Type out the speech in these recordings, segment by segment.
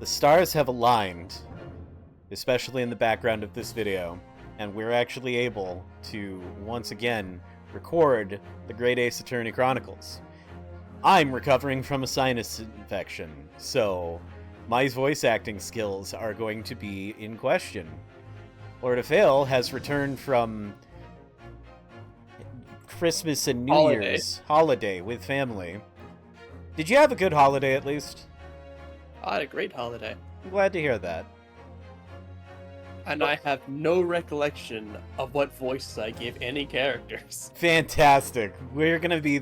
The stars have aligned, especially in the background of this video, and we're actually able to, once again, record the Great Ace Attorney Chronicles. I'm recovering from a sinus infection, so my voice acting skills are going to be in question. Lord of Hale has returned from Christmas and New Year's holiday with family. Did you have a good holiday at least? I had a great holiday. I'm glad to hear that. And I have no recollection of what voices I gave any characters. Fantastic. We're gonna be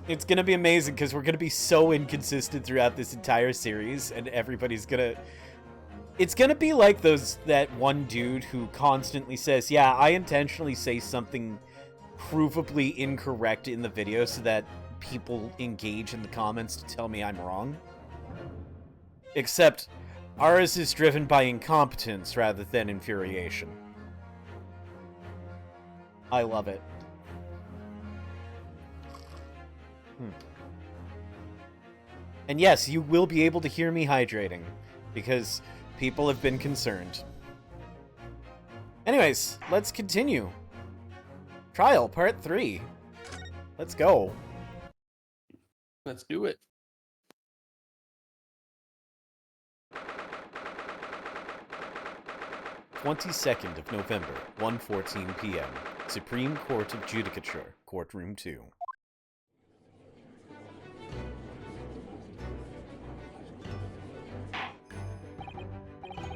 it's gonna be amazing because we're gonna be so inconsistent throughout this entire series, and everybody's gonna... It's gonna be like that one dude who constantly says, yeah, I intentionally say something provably incorrect in the video so that people engage in the comments to tell me I'm wrong. Except ours is driven by incompetence rather than infuriation. I love it. And yes, you will be able to hear me hydrating, because people have been concerned. Anyways, let's continue. Trial, part 3. Let's go. Let's do it. (22nd of November, 1:14 p.m. Supreme Court of Judicature, Courtroom 2.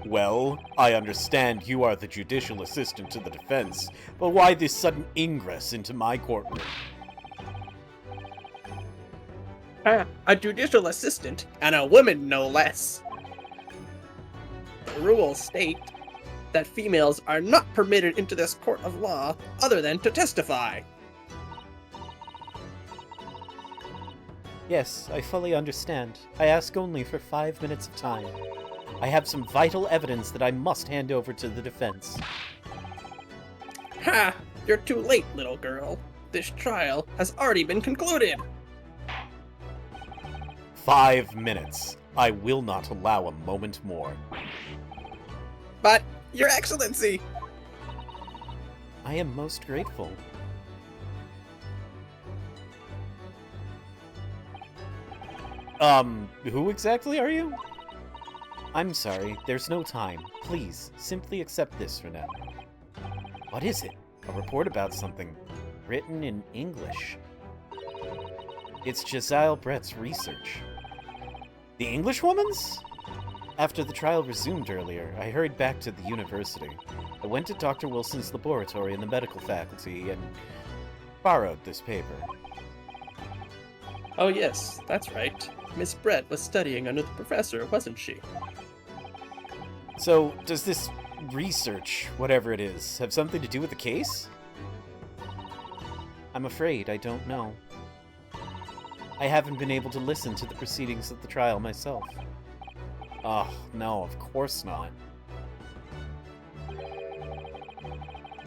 Well, I understand you are the judicial assistant to the defense, but why this sudden ingress into my courtroom? A judicial assistant, and a woman no less. The rules state that females are not permitted into this court of law other than to testify. Yes, I fully understand. I ask only for 5 minutes of time. I have some vital evidence that I must hand over to the defense. Ha! You're too late, little girl. This trial has already been concluded. 5 minutes. I will not allow a moment more. But, Your Excellency! I am most grateful. Who exactly are you? I'm sorry, there's no time. Please, simply accept this for now. What is it? A report about something written in English. It's Josiah Brett's research. The Englishwoman's? After the trial resumed earlier, I hurried back to the university. I went to Dr. Wilson's laboratory in the medical faculty and borrowed this paper. Oh yes, that's right. Miss Brett was studying under the professor, wasn't she? So, does this research, whatever it is, have something to do with the case? I'm afraid I don't know. I haven't been able to listen to the proceedings of the trial myself. Oh, no, of course not.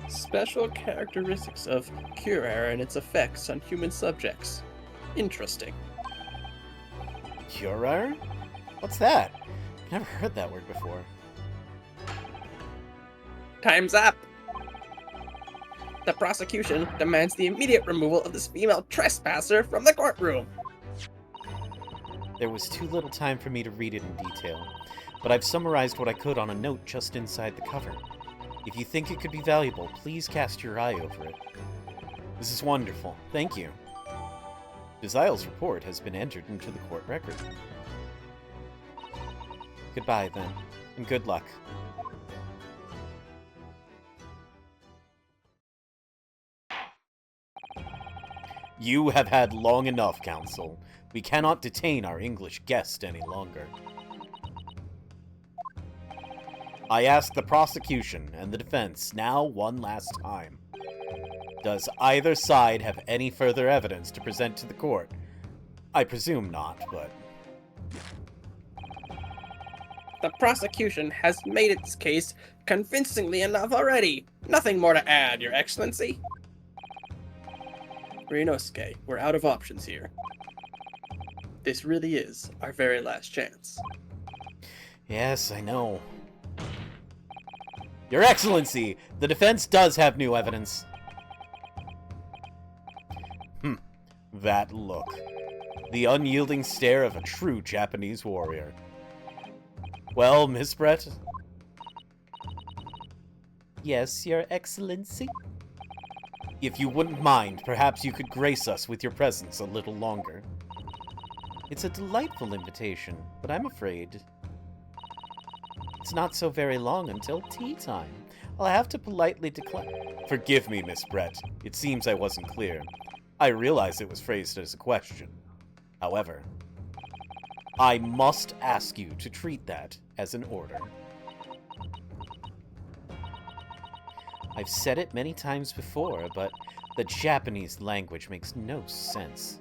Special characteristics of curare and its effects on human subjects. Interesting. Curare? What's that? I've never heard that word before. Time's up! The prosecution demands the immediate removal of this female trespasser from the courtroom. There was too little time for me to read it in detail, but I've summarized what I could on a note just inside the cover. If you think it could be valuable, please cast your eye over it. This is wonderful. Thank you. Josiah's report has been entered into the court record. Goodbye, then, and good luck. You have had long enough, Counsel. We cannot detain our English guest any longer. I ask the prosecution and the defense now one last time. Does either side have any further evidence to present to the court? I presume not, but... The prosecution has made its case convincingly enough already. Nothing more to add, Your Excellency. Ryunosuke, we're out of options here. This really is our very last chance. Yes, I know. Your Excellency, the defense does have new evidence. That look. The unyielding stare of a true Japanese warrior. Well, Miss Brett? Yes, Your Excellency? If you wouldn't mind, perhaps you could grace us with your presence a little longer. It's a delightful invitation, but I'm afraid it's not so very long until tea time. I'll have to politely decline. Forgive me, Miss Brett. It seems I wasn't clear. I realize it was phrased as a question. However, I must ask you to treat that as an order. I've said it many times before, but the Japanese language makes no sense.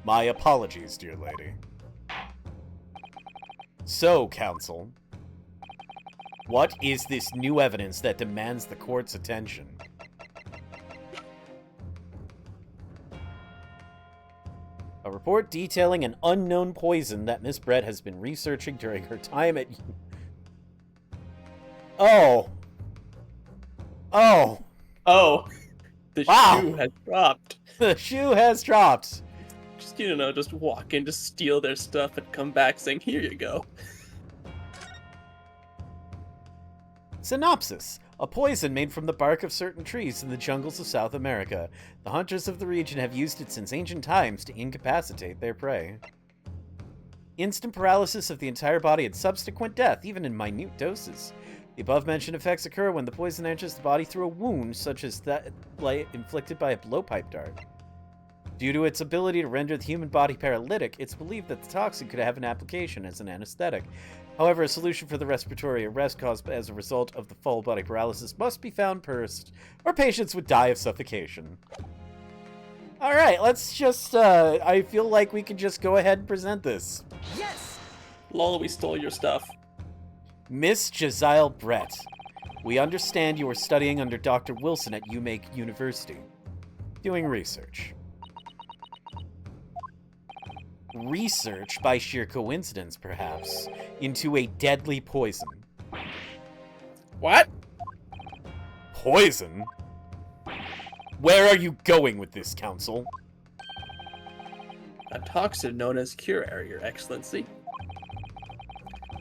My apologies, dear lady. So, Counsel, what is this new evidence that demands the court's attention? A report detailing an unknown poison that Miss Brett has been researching during her time at... Oh! The Wow. shoe has dropped. The shoe has dropped! Just, just walk in to steal their stuff and come back saying, here you go. Synopsis. A poison made from the bark of certain trees in the jungles of South America. The hunters of the region have used it since ancient times to incapacitate their prey. Instant paralysis of the entire body and subsequent death, even in minute doses. The above-mentioned effects occur when the poison enters the body through a wound, such as that inflicted by a blowpipe dart. Due to its ability to render the human body paralytic, it's believed that the toxin could have an application as an anesthetic. However, a solution for the respiratory arrest caused as a result of the full body paralysis must be found first, or patients would die of suffocation. Alright, let's just, I feel like we can just go ahead and present this. Yes! Lol, we stole your stuff. Miss Jazile Brett, we understand you are studying under Dr. Wilson at UMake University. Doing research. Research, by sheer coincidence perhaps, into a deadly poison. What? Poison? Where are you going with this, Counsel? A toxin known as Curare, Your Excellency.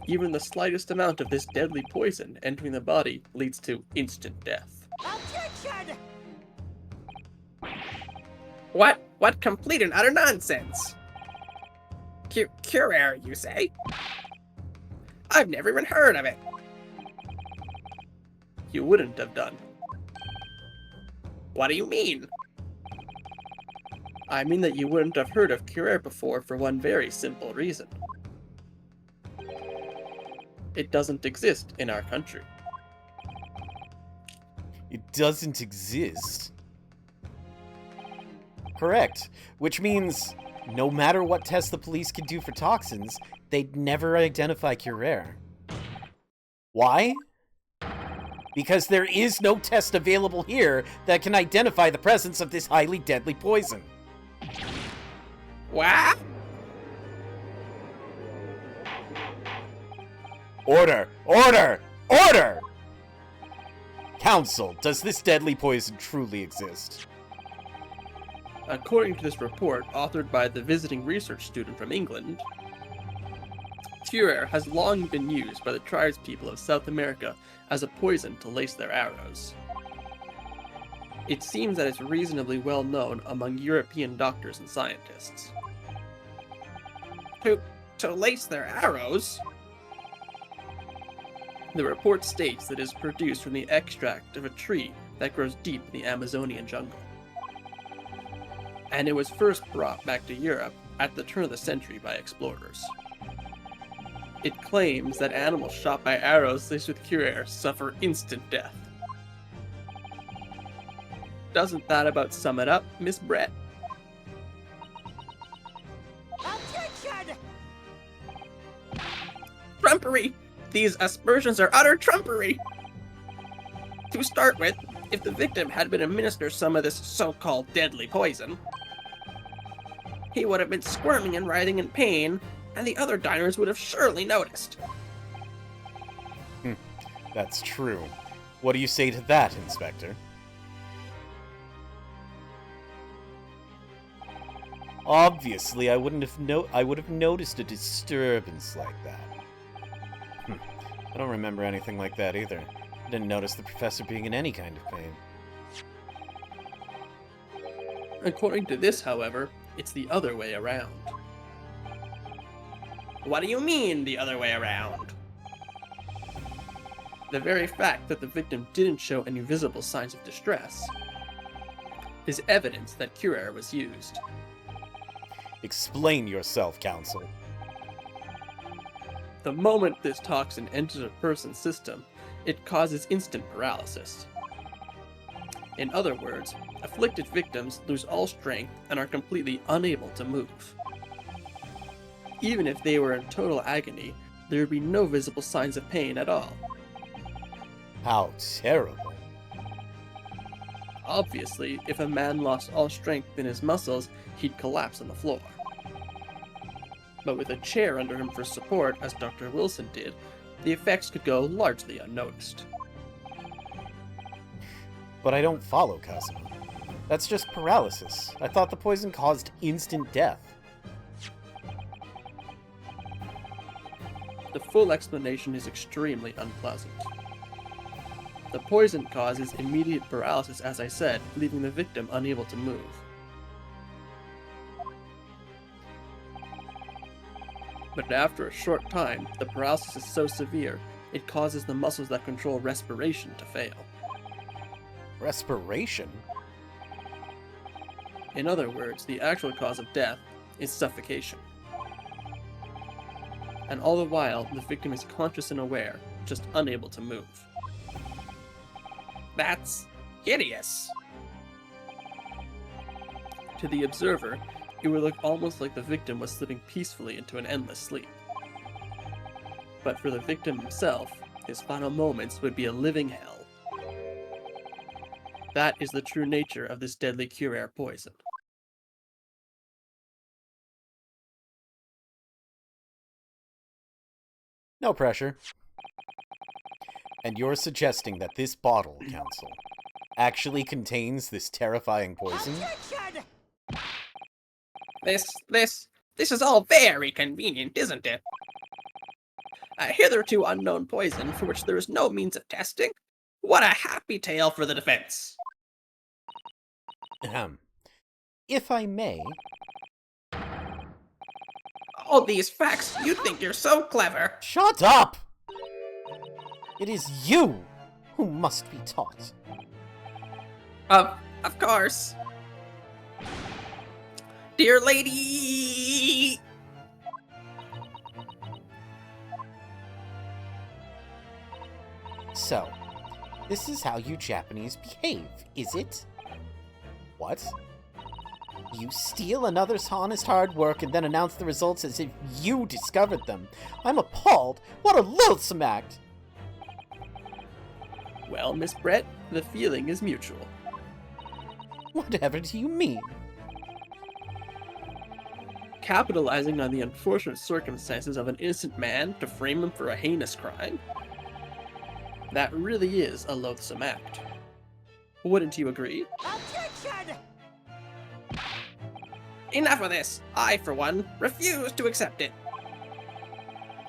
Even the slightest amount of this deadly poison entering the body leads to instant death. Objection! What complete and utter nonsense? Curare, you say? I've never even heard of it. You wouldn't have done. What do you mean? I mean that you wouldn't have heard of Curare before for one very simple reason. It doesn't exist in our country. It doesn't exist? Correct. Which means, no matter what tests the police can do for toxins, they'd never identify Curare. Why? Because there is no test available here that can identify the presence of this highly deadly poison. What? Order! Order! Order! Counsel, does this deadly poison truly exist? According to this report, authored by the visiting research student from England, Curare has long been used by the tribespeople of South America as a poison to lace their arrows. It seems that it's reasonably well known among European doctors and scientists. To lace their arrows? The report states that it is produced from the extract of a tree that grows deep in the Amazonian jungle. And it was first brought back to Europe at the turn of the century by explorers. It claims that animals shot by arrows laced with Curare suffer instant death. Doesn't that about sum it up, Miss Brett? Objection! Trumpery! These aspersions are utter trumpery! To start with, if the victim had been administered some of this so-called deadly poison, he would have been squirming and writhing in pain, and the other diners would have surely noticed. That's true. What do you say to that, Inspector? Obviously, I would have noticed a disturbance like that. I don't remember anything like that either. I didn't notice the professor being in any kind of pain. According to this, however, it's the other way around. What do you mean, the other way around? The very fact that the victim didn't show any visible signs of distress is evidence that cure was used. Explain yourself, Counsel. The moment this toxin enters a person's system, it causes instant paralysis. In other words, afflicted victims lose all strength and are completely unable to move. Even if they were in total agony, there would be no visible signs of pain at all. How terrible. Obviously, if a man lost all strength in his muscles, he'd collapse on the floor. But with a chair under him for support, as Dr. Wilson did, the effects could go largely unnoticed. But I don't follow, Kazuma. That's just paralysis. I thought the poison caused instant death. The full explanation is extremely unpleasant. The poison causes immediate paralysis, as I said, leaving the victim unable to move. But after a short time, the paralysis is so severe, it causes the muscles that control respiration to fail. Respiration? In other words, the actual cause of death is suffocation. And all the while, the victim is conscious and aware, just unable to move. That's hideous! To the observer, it would look almost like the victim was slipping peacefully into an endless sleep. But for the victim himself, his final moments would be a living hell. That is the true nature of this deadly cure poison. No pressure. And you're suggesting that this bottle, Counsel, actually contains this terrifying poison? Objection! This is all very convenient, isn't it? A hitherto unknown poison for which there is no means of testing? What a happy tale for the defense! If I may... All these facts, you think you're so clever! Shut up! It is you who must be taught. Of course. Dear lady! So, this is how you Japanese behave, is it? What? You steal another's honest hard work and then announce the results as if you discovered them. I'm appalled. What a loathsome act! Well, Miss Brett, the feeling is mutual. Whatever do you mean? Capitalizing on the unfortunate circumstances of an innocent man to frame him for a heinous crime? That really is a loathsome act. Wouldn't you agree? Objection! Enough of this! I, for one, refuse to accept it.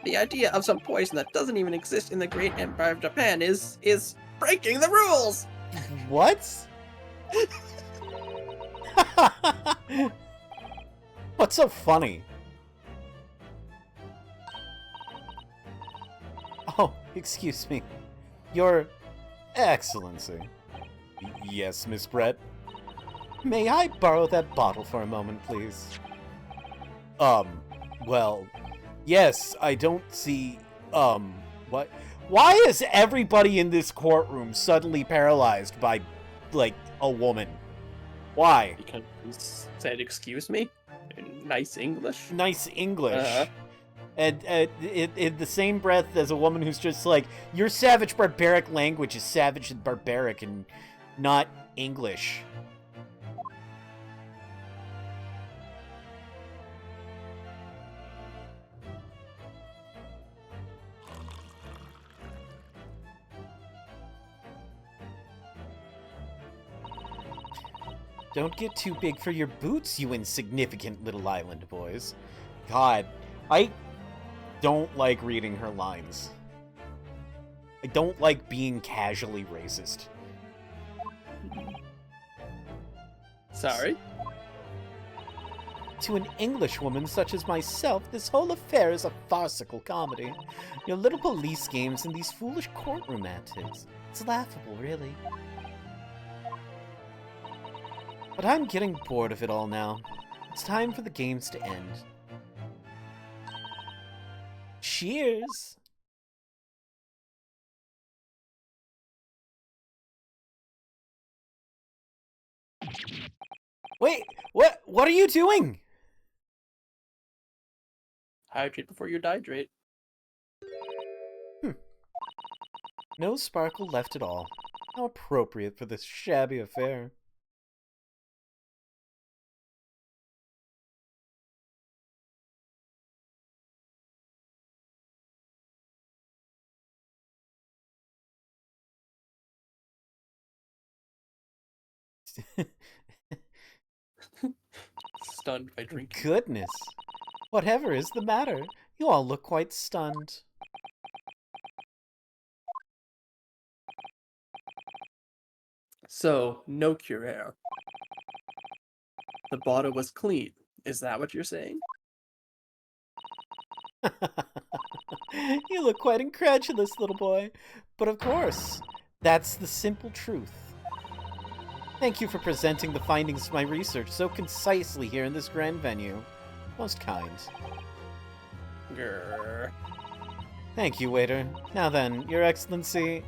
The idea of some poison that doesn't even exist in the great empire of Japan is breaking the rules! What? What's so funny? Oh, excuse me. Your Excellency. Yes, Miss Brett? May I borrow that bottle for a moment, please? Well, yes, I don't see, what? Why is everybody in this courtroom suddenly paralyzed by, like, a woman? Why? Because you said, excuse me? In nice English? Nice English. And in the same breath as a woman who's just like, your savage barbaric language is savage and barbaric and not English. Don't get too big for your boots, you insignificant little island boys. God, I don't like reading her lines. I don't like being casually racist. Sorry? To an Englishwoman such as myself, this whole affair is a farcical comedy. Your little police games and these foolish courtroom antics. It's laughable, really. But I'm getting bored of it all now. It's time for the games to end. Cheers! Wait, what are you doing? Hydrate before you dehydrate. No sparkle left at all. How appropriate for this shabby affair. Stunned by drinking. Goodness. Whatever is the matter? You all look quite stunned. So, no cure. The bottle was clean. Is that what you're saying? You look quite incredulous, little boy. But of course, that's the simple truth. Thank you for presenting the findings of my research so concisely here in this grand venue. Most kind. Grr. Thank you, waiter. Now then, Your Excellency...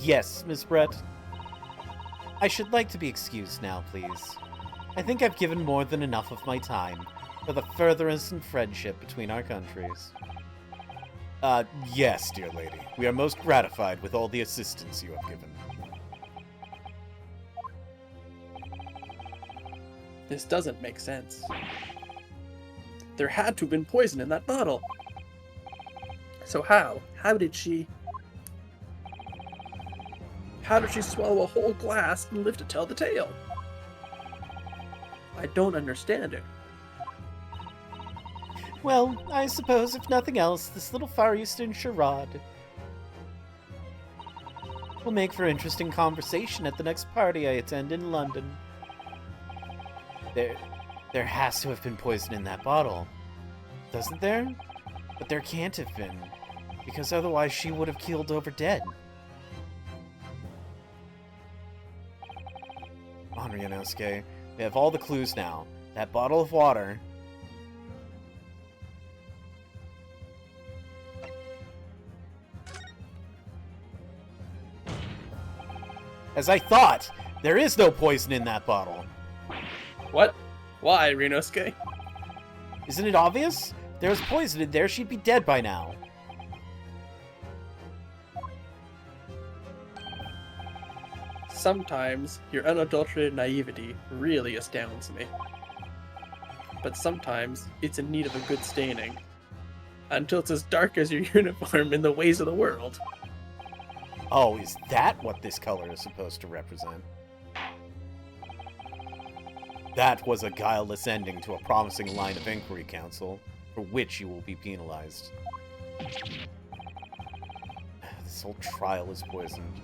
yes, Miss Brett. I should like to be excused now, please. I think I've given more than enough of my time for the furtherance and friendship between our countries. Yes, dear lady. We are most gratified with all the assistance you have given. This doesn't make sense. There had to have been poison in that bottle. So how? How did she swallow a whole glass and live to tell the tale? I don't understand it. Well, I suppose, if nothing else, this little Far Eastern charade will make for interesting conversation at the next party I attend in London. There has to have been poison in that bottle, doesn't there? But there can't have been, because otherwise she would have keeled over dead. Come on, Ryunosuke. We have all the clues now. That bottle of water... As I thought! There is no poison in that bottle. What? Why, Ryunosuke? Isn't it obvious? If there was poison in there, she'd be dead by now. Sometimes your unadulterated naivety really astounds me. But sometimes it's in need of a good staining. Until it's as dark as your uniform in the ways of the world. Oh, is that what this color is supposed to represent? That was a guileless ending to a promising line of inquiry, Counsel, for which you will be penalized. This whole trial is poisoned.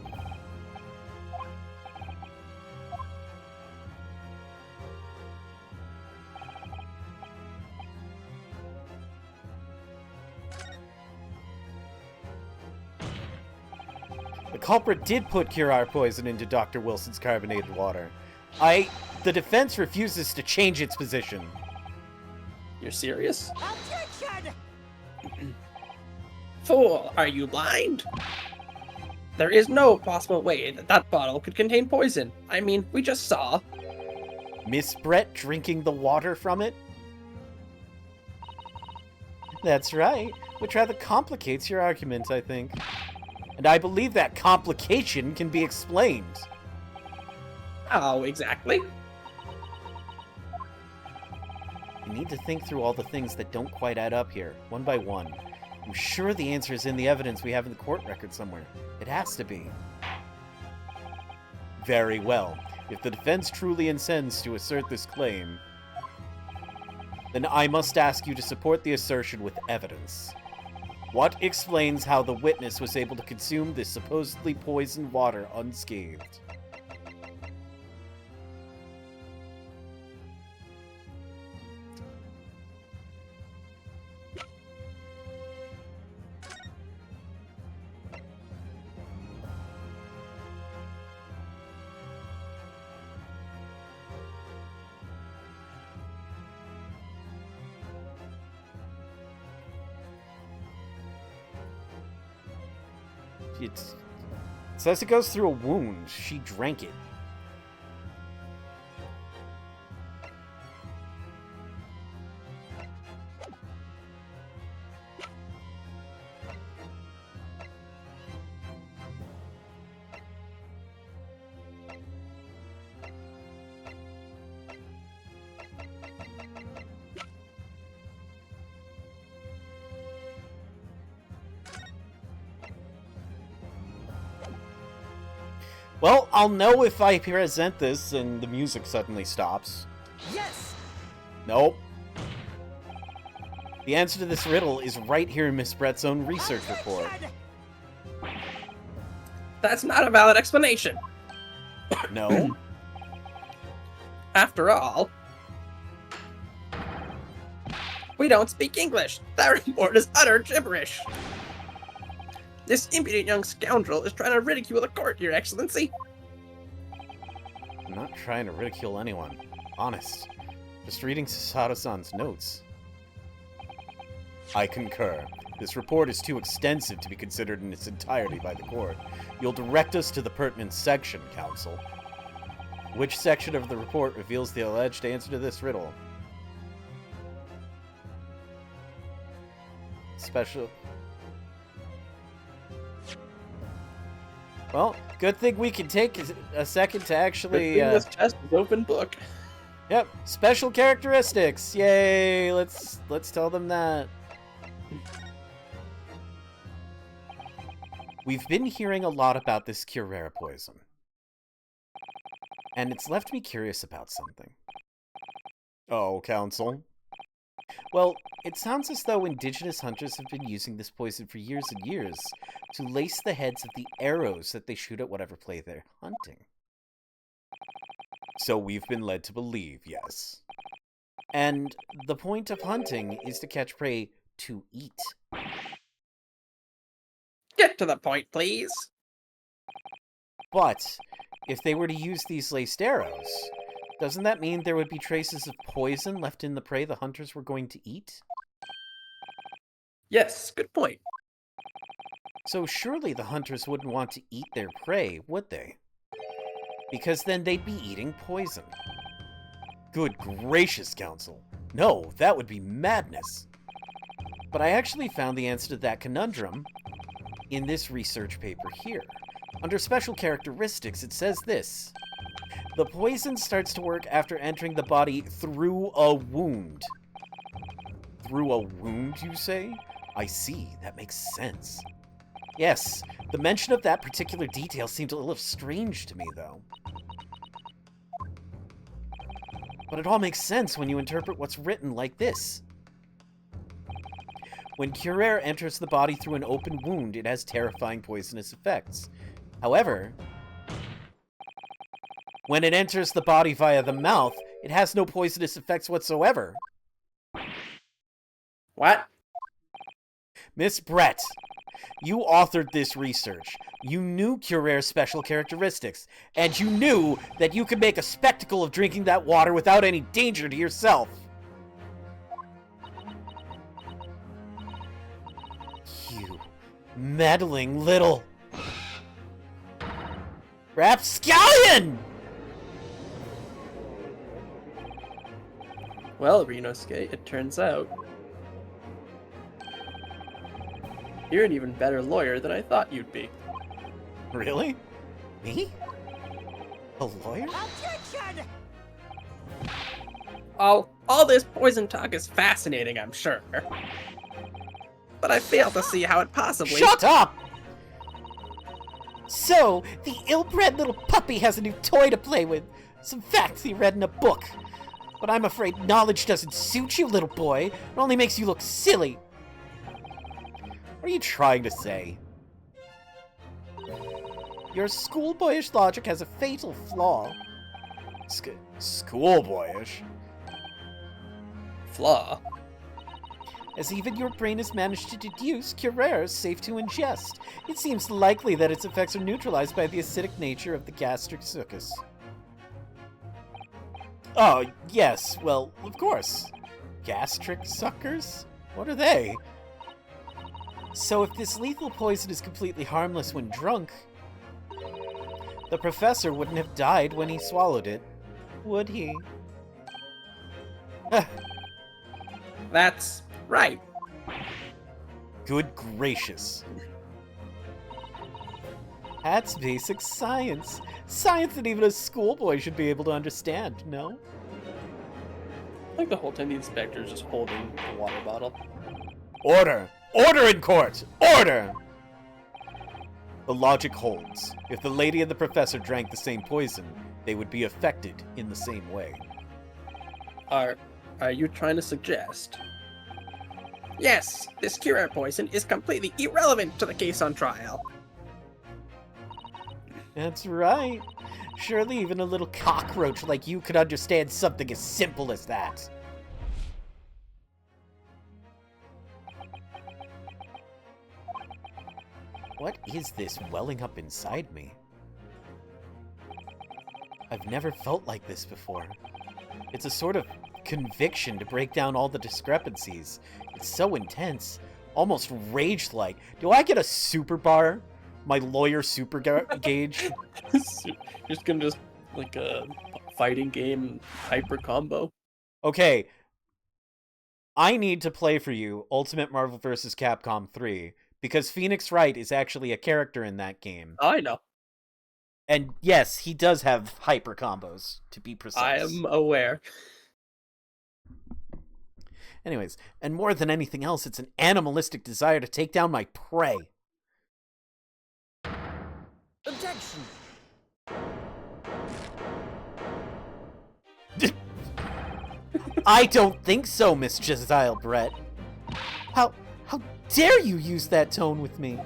The culprit did put Curare poison into Dr. Wilson's carbonated water. The defense refuses to change its position. You're serious? Objection! Fool, are you blind? There is no possible way that that bottle could contain poison. I mean, we just saw. Miss Brett drinking the water from it? That's right, which rather complicates your argument, I think. And I believe that complication can be explained. How exactly? You need to think through all the things that don't quite add up here, one by one. I'm sure the answer is in the evidence we have in the court record somewhere. It has to be. Very well. If the defense truly intends to assert this claim, then I must ask you to support the assertion with evidence. What explains how the witness was able to consume this supposedly poisoned water unscathed? It says it goes through a wound. She drank it. Well, I'll know if I present this and the music suddenly stops. Yes! Nope. The answer to this riddle is right here in Miss Brett's own research report. That's not a valid explanation. No? After all, we don't speak English. That report is utter gibberish. This impudent young scoundrel is trying to ridicule the court, Your Excellency. I'm not trying to ridicule anyone. Honest. Just reading Sasato-san's notes. I concur. This report is too extensive to be considered in its entirety by the court. You'll direct us to the pertinent section, Counsel. Which section of the report reveals the alleged answer to this riddle? Special... Well, good thing we can take a second to actually... This test is open book. Yep, special characteristics! Yay! Let's tell them that. We've been hearing a lot about this curare poison. And it's left me curious about something. Oh, Counsel? Well, it sounds as though indigenous hunters have been using this poison for years and years to lace the heads of the arrows that they shoot at whatever prey they're hunting. So we've been led to believe, yes. And the point of hunting is to catch prey to eat. Get to the point, please. But if they were to use these laced arrows, doesn't that mean there would be traces of poison left in the prey the hunters were going to eat? Yes, good point. So surely the hunters wouldn't want to eat their prey, would they? Because then they'd be eating poison. Good gracious, Counsel. No, that would be madness. But I actually found the answer to that conundrum in this research paper here. Under special characteristics, it says this. The poison starts to work after entering the body through a wound. Through a wound, you say? I see, that makes sense. Yes, the mention of that particular detail seemed a little strange to me, though. But it all makes sense when you interpret what's written like this. When curare enters the body through an open wound, it has terrifying poisonous effects. However, when it enters the body via the mouth, it has no poisonous effects whatsoever. What? Miss Brett, you authored this research. You knew curare's special characteristics, and you knew that you could make a spectacle of drinking that water without any danger to yourself. You meddling little rapscallion! Well, Rinosuke, it turns out you're an even better lawyer than I thought you'd be. Really? Me? A lawyer? Objection! All this poison talk is fascinating, I'm sure. But I fail to see how it possibly... Shut up! So, the ill-bred little puppy has a new toy to play with. Some facts he read in a book. But I'm afraid knowledge doesn't suit you, little boy. It only makes you look silly. What are you trying to say? Your schoolboyish logic has a fatal flaw. Schoolboyish? Flaw. As even your brain has managed to deduce, Curare is safe to ingest. It seems likely that its effects are neutralized by the acidic nature of the gastric succus. Oh, yes, well, of course. Gastric suckers? What are they? So if this lethal poison is completely harmless when drunk, the professor wouldn't have died when he swallowed it, would he? That's right. Good gracious. That's basic science. Science that even a schoolboy should be able to understand, no? Like the whole time the inspector's just holding the water bottle. Order! Order in court! Order! The logic holds. If the lady and the professor drank the same poison, they would be affected in the same way. Are you trying to suggest? Yes, this Curare poison is completely irrelevant to the case on trial. That's right. Surely even a little cockroach like you could understand something as simple as that. What is this welling up inside me? I've never felt like this before. It's a sort of conviction to break down all the discrepancies. It's so intense, almost rage-like. Do I get a super bar? My lawyer super gauge? You're just gonna like a fighting game hyper combo. Okay. I need to play for you Ultimate Marvel vs. Capcom 3, because Phoenix Wright is actually a character in that game. I know. And yes, he does have hyper combos, to be precise. I am aware. Anyways, and more than anything else, it's an animalistic desire to take down my prey. Objection. I don't think so, Miss Jezile Brett. How dare you use that tone with me?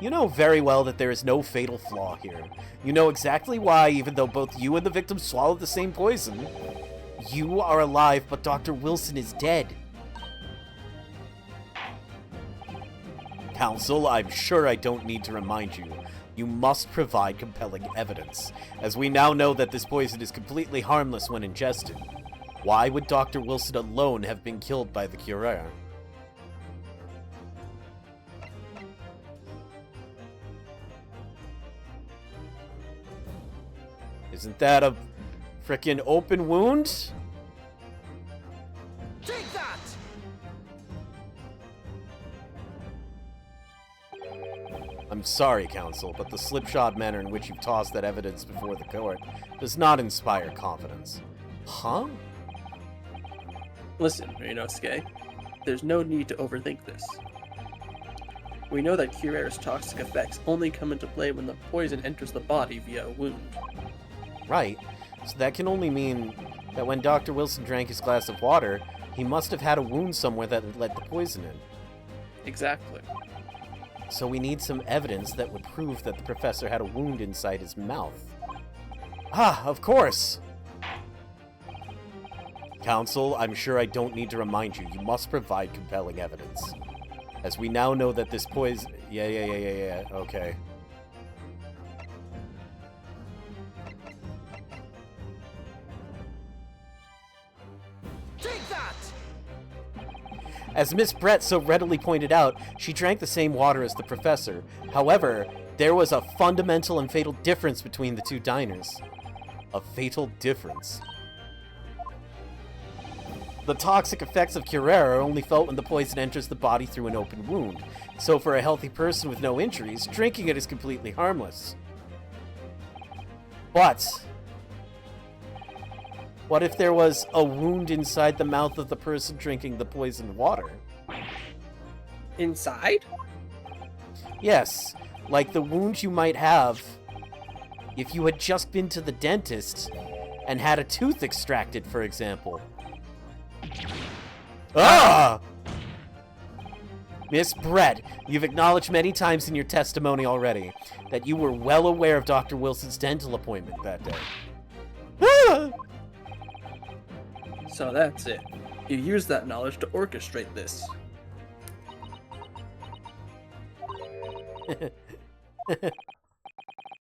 You know very well that there is no fatal flaw here. You know exactly why, even though both you and the victim swallowed the same poison. You are alive, but Dr. Wilson is dead. Counsel, I'm sure I don't need to remind you. You must provide compelling evidence, as we now know that this poison is completely harmless when ingested. Why would Dr. Wilson alone have been killed by the Curare? Isn't that a frickin' open wound? Take that! I'm sorry, Counsel, but the slipshod manner in which you've tossed that evidence before the court does not inspire confidence. Huh? Listen, Inosuke, there's no need to overthink this. We know that Curare's toxic effects only come into play when the poison enters the body via a wound. Right. So that can only mean that when Dr. Wilson drank his glass of water, he must have had a wound somewhere that had let the poison in. Exactly. So we need some evidence that would prove that the professor had a wound inside his mouth. Ah, of course! Counsel, I'm sure I don't need to remind you. You must provide compelling evidence. As we now know that this poison... Yeah, okay. Take that! As Miss Brett so readily pointed out, she drank the same water as the professor. However, there was a fundamental and fatal difference between the two diners. A fatal difference. The toxic effects of Curare are only felt when the poison enters the body through an open wound. So for a healthy person with no injuries, drinking it is completely harmless. But what if there was a wound inside the mouth of the person drinking the poisoned water? Inside? Yes. Like the wound you might have if you had just been to the dentist and had a tooth extracted, for example. Ah! Miss Brett, you've acknowledged many times in your testimony already that you were well aware of Dr. Wilson's dental appointment that day. Ah! So that's it. You used that knowledge to orchestrate this.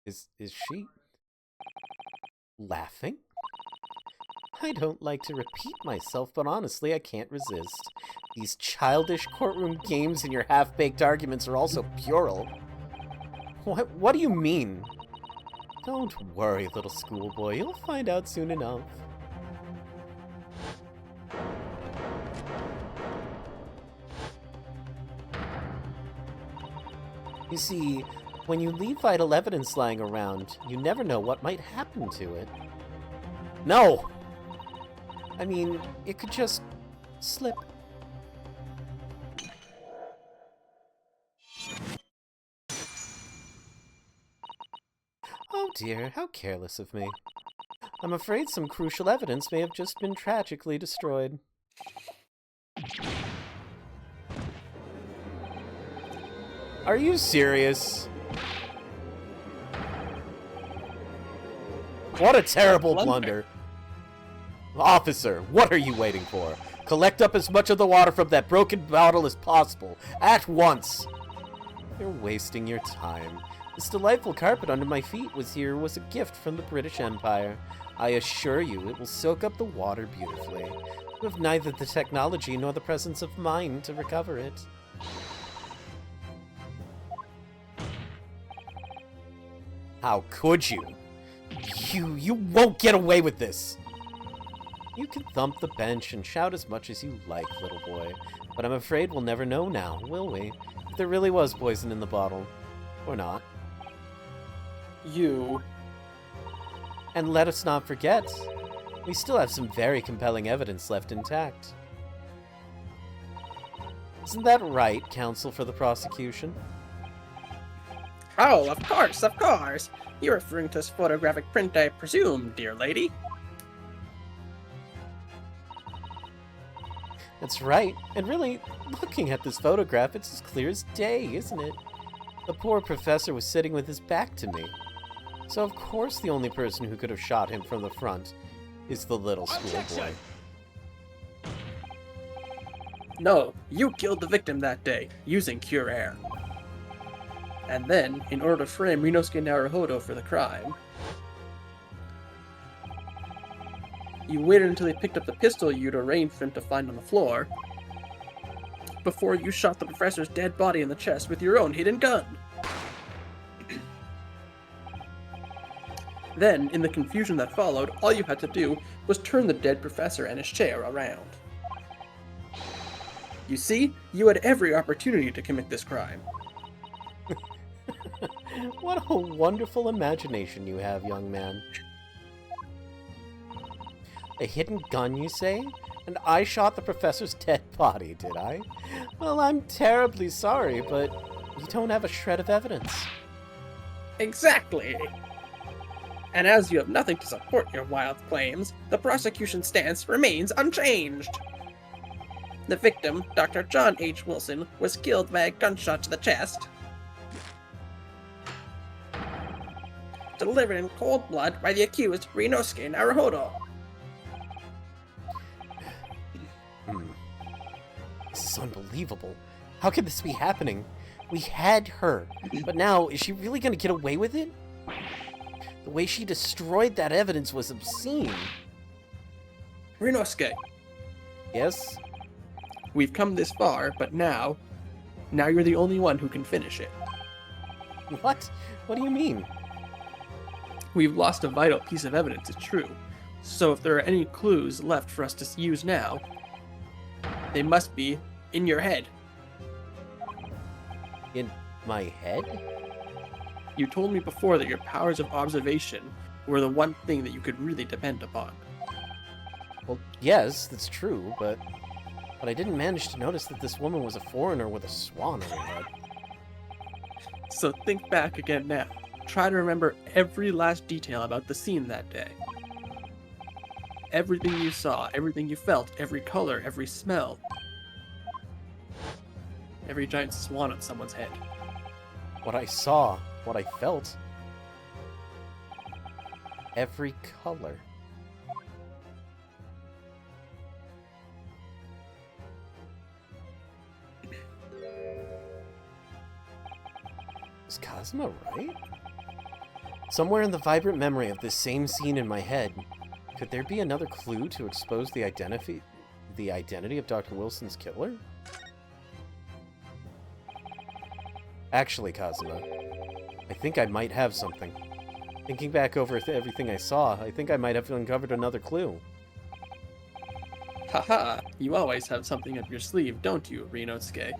Is she laughing? I don't like to repeat myself, but honestly, I can't resist. These childish courtroom games and your half-baked arguments are also puerile. What do you mean? Don't worry, little schoolboy. You'll find out soon enough. You see, when you leave vital evidence lying around, you never know what might happen to it. No! I mean, it could just slip. Oh dear, how careless of me. I'm afraid some crucial evidence may have just been tragically destroyed. Are you serious? What a terrible blunder. Officer, what are you waiting for? Collect up as much of the water from that broken bottle as possible, at once! You're wasting your time. This delightful carpet under my feet was a gift from the British Empire. I assure you, it will soak up the water beautifully. You have neither the technology nor the presence of mind to recover it. How could you? You won't get away with this! You can thump the bench and shout as much as you like, little boy. But I'm afraid we'll never know now, will we? If there really was poison in the bottle. Or not. You... And let us not forget, we still have some very compelling evidence left intact. Isn't that right, counsel for the prosecution? Oh, of course, of course! You're referring to this photographic print, I presume, dear lady? That's right. And really, looking at this photograph, it's as clear as day, isn't it? The poor professor was sitting with his back to me. So of course the only person who could have shot him from the front is the little schoolboy. No, you killed the victim that day, using pure air. And then, in order to frame Rinosuke Naruhodo for the crime, you waited until he picked up the pistol you'd arranged for him to find on the floor, before you shot the professor's dead body in the chest with your own hidden gun. Then, in the confusion that followed, all you had to do was turn the dead professor and his chair around. You see, you had every opportunity to commit this crime. What a wonderful imagination you have, young man. A hidden gun, you say? And I shot the professor's dead body, did I? Well, I'm terribly sorry, but you don't have a shred of evidence. Exactly! And as you have nothing to support your wild claims, the prosecution's stance remains unchanged. The victim, Dr. John H. Wilson, was killed by a gunshot to the chest, delivered in cold blood by the accused Rinosuke Naruhodo. This is unbelievable. How could this be happening? We had her, but now, is she really going to get away with it? The way she destroyed that evidence was obscene. Rinosuke, Yes? we've come this far, but now you're the only one who can finish it. What? What do you mean? We've lost a vital piece of evidence, it's true. So if there are any clues left for us to use now, they must be in your head. In my head? You told me before that your powers of observation were the one thing that you could really depend upon. Well, yes, that's true, but I didn't manage to notice that this woman was a foreigner with a swan on her head. So think back again now. Try to remember every last detail about the scene that day. Everything you saw, everything you felt, every color, every smell. Every giant swan on someone's head. What I saw, what I felt. Every color. Is Cosmo right? Somewhere in the vibrant memory of this same scene in my head, could there be another clue to expose the identity of Dr. Wilson's killer? Actually, Cosmo, I think I might have something. Thinking back over everything I saw, I think I might have uncovered another clue. Haha, you always have something up your sleeve, don't you, Rinosuke?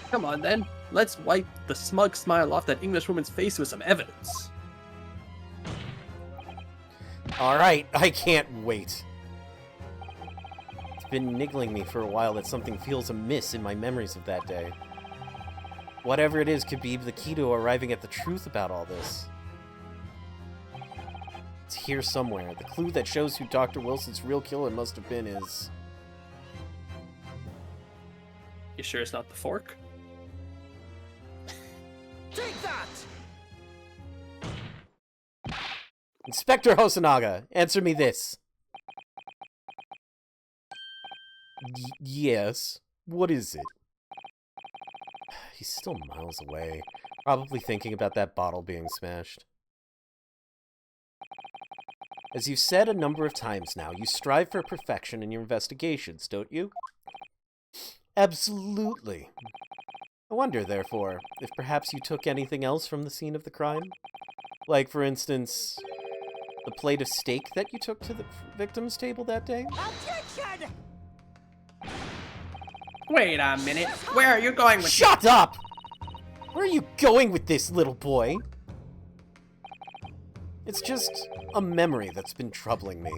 Come on then, let's wipe the smug smile off that Englishwoman's face with some evidence. Alright, I can't wait. It's been niggling me for a while that something feels amiss in my memories of that day. Whatever it is could be the key to arriving at the truth about all this. It's here somewhere. The clue that shows who Dr. Wilson's real killer must have been is... You sure it's not the fork? Take that! Inspector Hosonaga, answer me this. Yes. What is it? He's still miles away, probably thinking about that bottle being smashed. As you've said a number of times now, you strive for perfection in your investigations, don't you? Absolutely. I wonder, therefore, if perhaps you took anything else from the scene of the crime? Like, for instance, the plate of steak that you took to the victim's table that day? Objection! Wait a minute, where are you going with Shut up! Where are you going with this, little boy? It's just a memory that's been troubling me.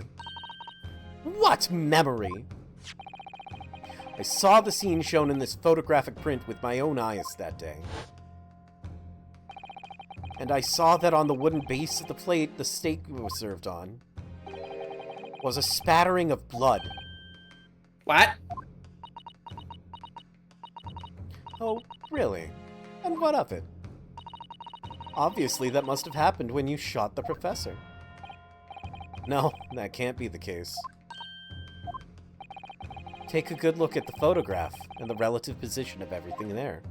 What memory? I saw the scene shown in this photographic print with my own eyes that day. And I saw that on the wooden base of the plate the steak was served on was a spattering of blood. What? Oh, really? And what of it? Obviously, that must have happened when you shot the professor. No, that can't be the case. Take a good look at the photograph and the relative position of everything there.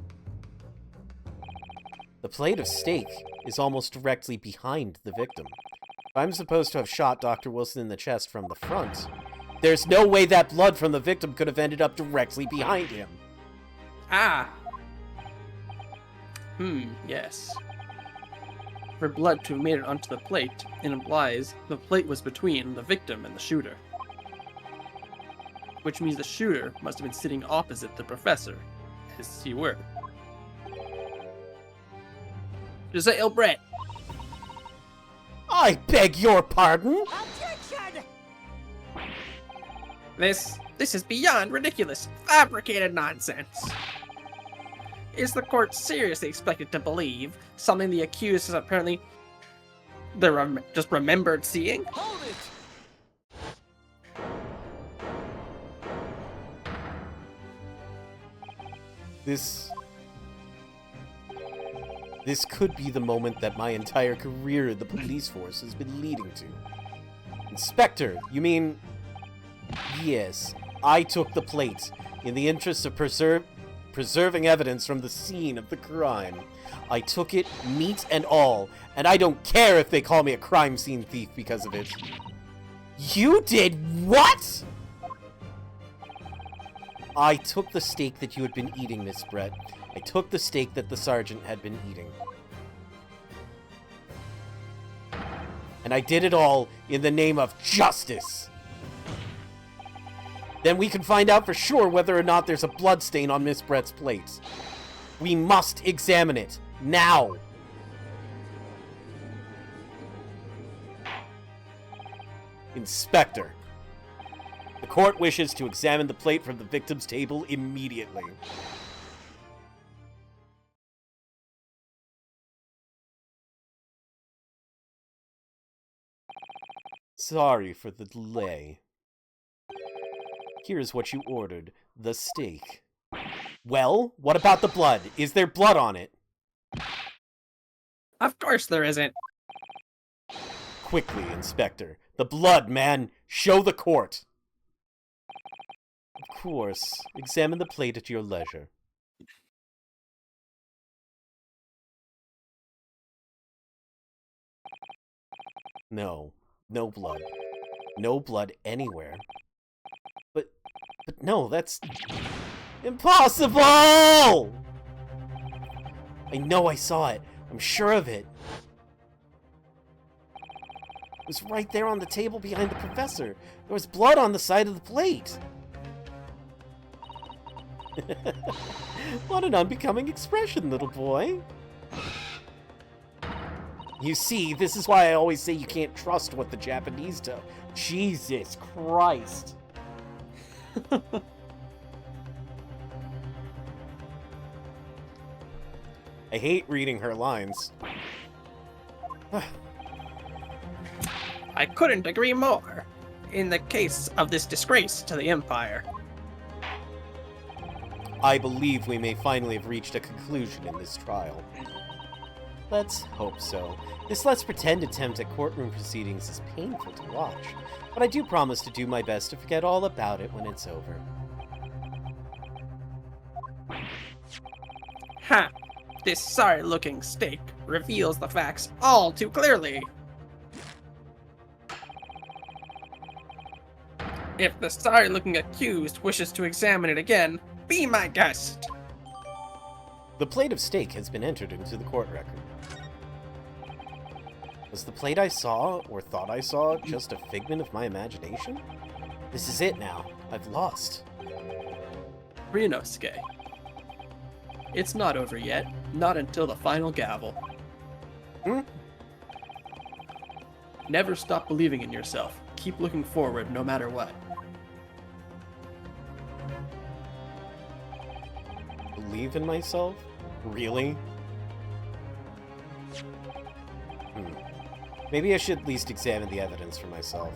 The plate of steak is almost directly behind the victim. If I'm supposed to have shot Dr. Wilson in the chest from the front, there's no way that blood from the victim could have ended up directly behind him. Ah! Yes. For blood to have made it onto the plate, it implies the plate was between the victim and the shooter. Which means the shooter must have been sitting opposite the professor, as he were. Giselle Brett! I beg your pardon? Objection! This is beyond ridiculous, fabricated nonsense. Is the court seriously expected to believe something the accused is apparently just remembered seeing? Hold it! This could be the moment that my entire career in the police force has been leading to. Inspector, you mean... Yes, I took the plate in the interest of preserving evidence from the scene of the crime. I took it, meat and all, and I don't care if they call me a crime scene thief because of it. You did what? I took the steak that you had been eating, Miss Brett. I took the steak that the sergeant had been eating. And I did it all in the name of justice. Then we can find out for sure whether or not there's a blood stain on Miss Brett's plate. We must examine it. Now! Inspector. The court wishes to examine the plate from the victim's table immediately. Sorry for the delay. Here's what you ordered. The steak. Well, what about the blood? Is there blood on it? Of course there isn't. Quickly, Inspector. The blood, man! Show the court! Of course. Examine the plate at your leisure. No. No blood. No blood anywhere. But no, that's... impossible! I know I saw it. I'm sure of it. It was right there on the table behind the professor. There was blood on the side of the plate. What an unbecoming expression, little boy. You see, this is why I always say you can't trust what the Japanese do. Jesus Christ. I hate reading her lines. I couldn't agree more. In the case of this disgrace to the Empire. I believe we may finally have reached a conclusion in this trial. Let's hope so. This let's pretend attempt at courtroom proceedings is painful to watch, but I do promise to do my best to forget all about it when it's over. Ha! This sorry-looking steak reveals the facts all too clearly. If the sorry-looking accused wishes to examine it again, be my guest. The plate of steak has been entered into the court record. Was the plate I saw, or thought I saw, just a figment of my imagination? This is it now. I've lost. Ryunosuke. It's not over yet. Not until the final gavel. Hmm? Never stop believing in yourself. Keep looking forward no matter what. Believe in myself? Really? Maybe I should at least examine the evidence for myself.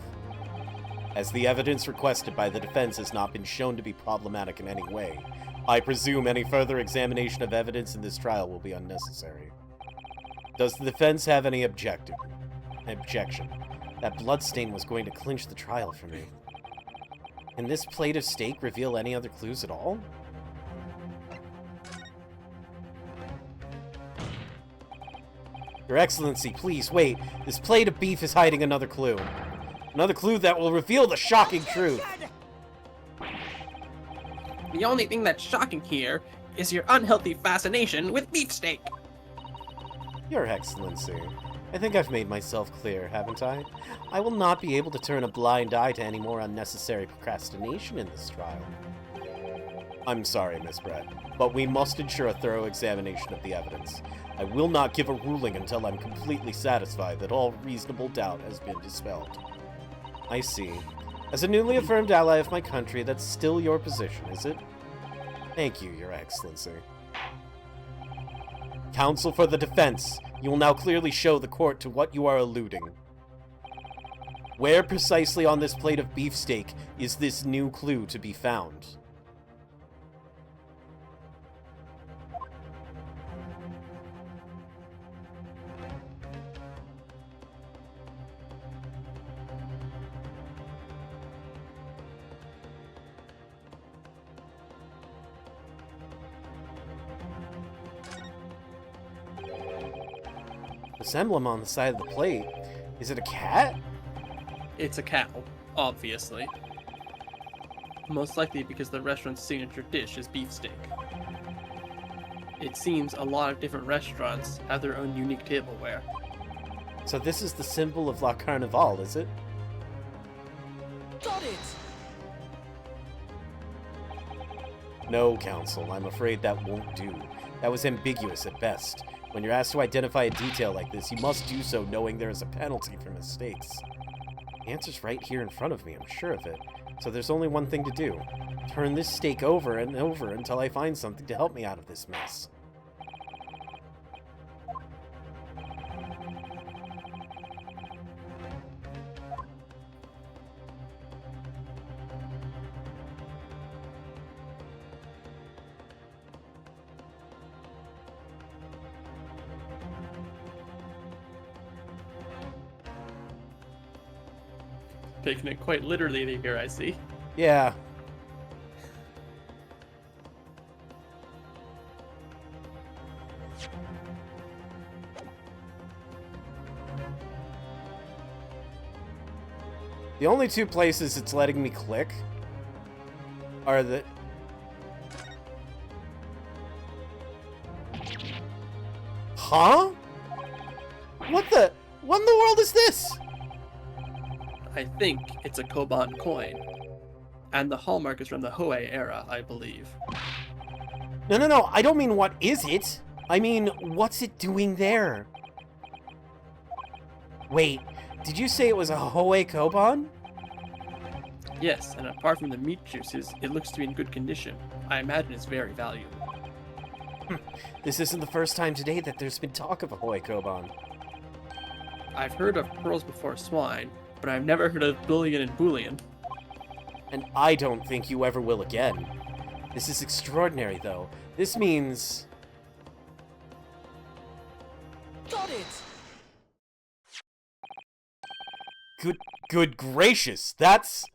As the evidence requested by the defense has not been shown to be problematic in any way, I presume any further examination of evidence in this trial will be unnecessary. Does the defense have any objection? That bloodstain was going to clinch the trial for me. Can this plate of steak reveal any other clues at all? Your Excellency, please, wait. This plate of beef is hiding another clue. Another clue that will reveal the shocking truth. The only thing that's shocking here is your unhealthy fascination with beefsteak. Your Excellency, I think I've made myself clear, haven't I? I will not be able to turn a blind eye to any more unnecessary procrastination in this trial. I'm sorry, Miss Brett, but we must ensure a thorough examination of the evidence. I will not give a ruling until I'm completely satisfied that all reasonable doubt has been dispelled. I see. As a newly affirmed ally of my country, that's still your position, is it? Thank you, Your Excellency. Counsel for the defense, you will now clearly show the court to what you are alluding. Where precisely on this plate of beefsteak is this new clue to be found? This emblem on the side of the plate, is it a cat? It's a cow, obviously. Most likely because the restaurant's signature dish is beefsteak. It seems a lot of different restaurants have their own unique tableware. So this is the symbol of La Carnival, is it? Got it! No, Counsel, I'm afraid that won't do. That was ambiguous at best. When you're asked to identify a detail like this, you must do so knowing there is a penalty for mistakes. The answer's right here in front of me, I'm sure of it. So there's only one thing to do. Turn this steak over and over until I find something to help me out of this mess. Taking it quite literally here, I see. Yeah. The only two places it's letting me click are the... Huh? What in the world is this? I think it's a Koban coin. And the hallmark is from the Hoei era, I believe. No, I don't mean what is it. I mean, what's it doing there? Wait, did you say it was a Hoei Koban? Yes, and apart from the meat juices, it looks to be in good condition. I imagine it's very valuable. This isn't the first time today that there's been talk of a Hoei Koban. I've heard of pearls before swine, but I've never heard of bullion and bullion. And I don't think you ever will again. This is extraordinary, though. This means... Got it! Good gracious, that's...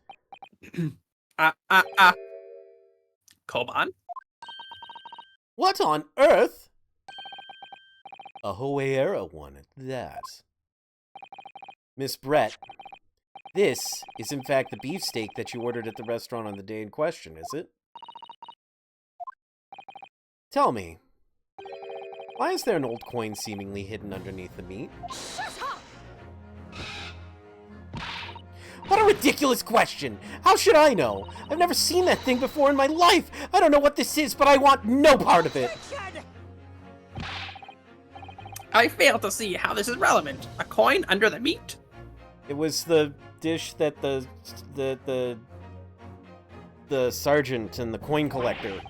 Koban? What on earth? A Hoei era one at that. Miss Brett, this is in fact the beefsteak that you ordered at the restaurant on the day in question, is it? Tell me, why is there an old coin seemingly hidden underneath the meat? Shut up! What a ridiculous question! How should I know? I've never seen that thing before in my life! I don't know what this is, but I want no part of it! I fail to see how this is relevant. A coin under the meat? It was the dish that the sergeant and the coin collector...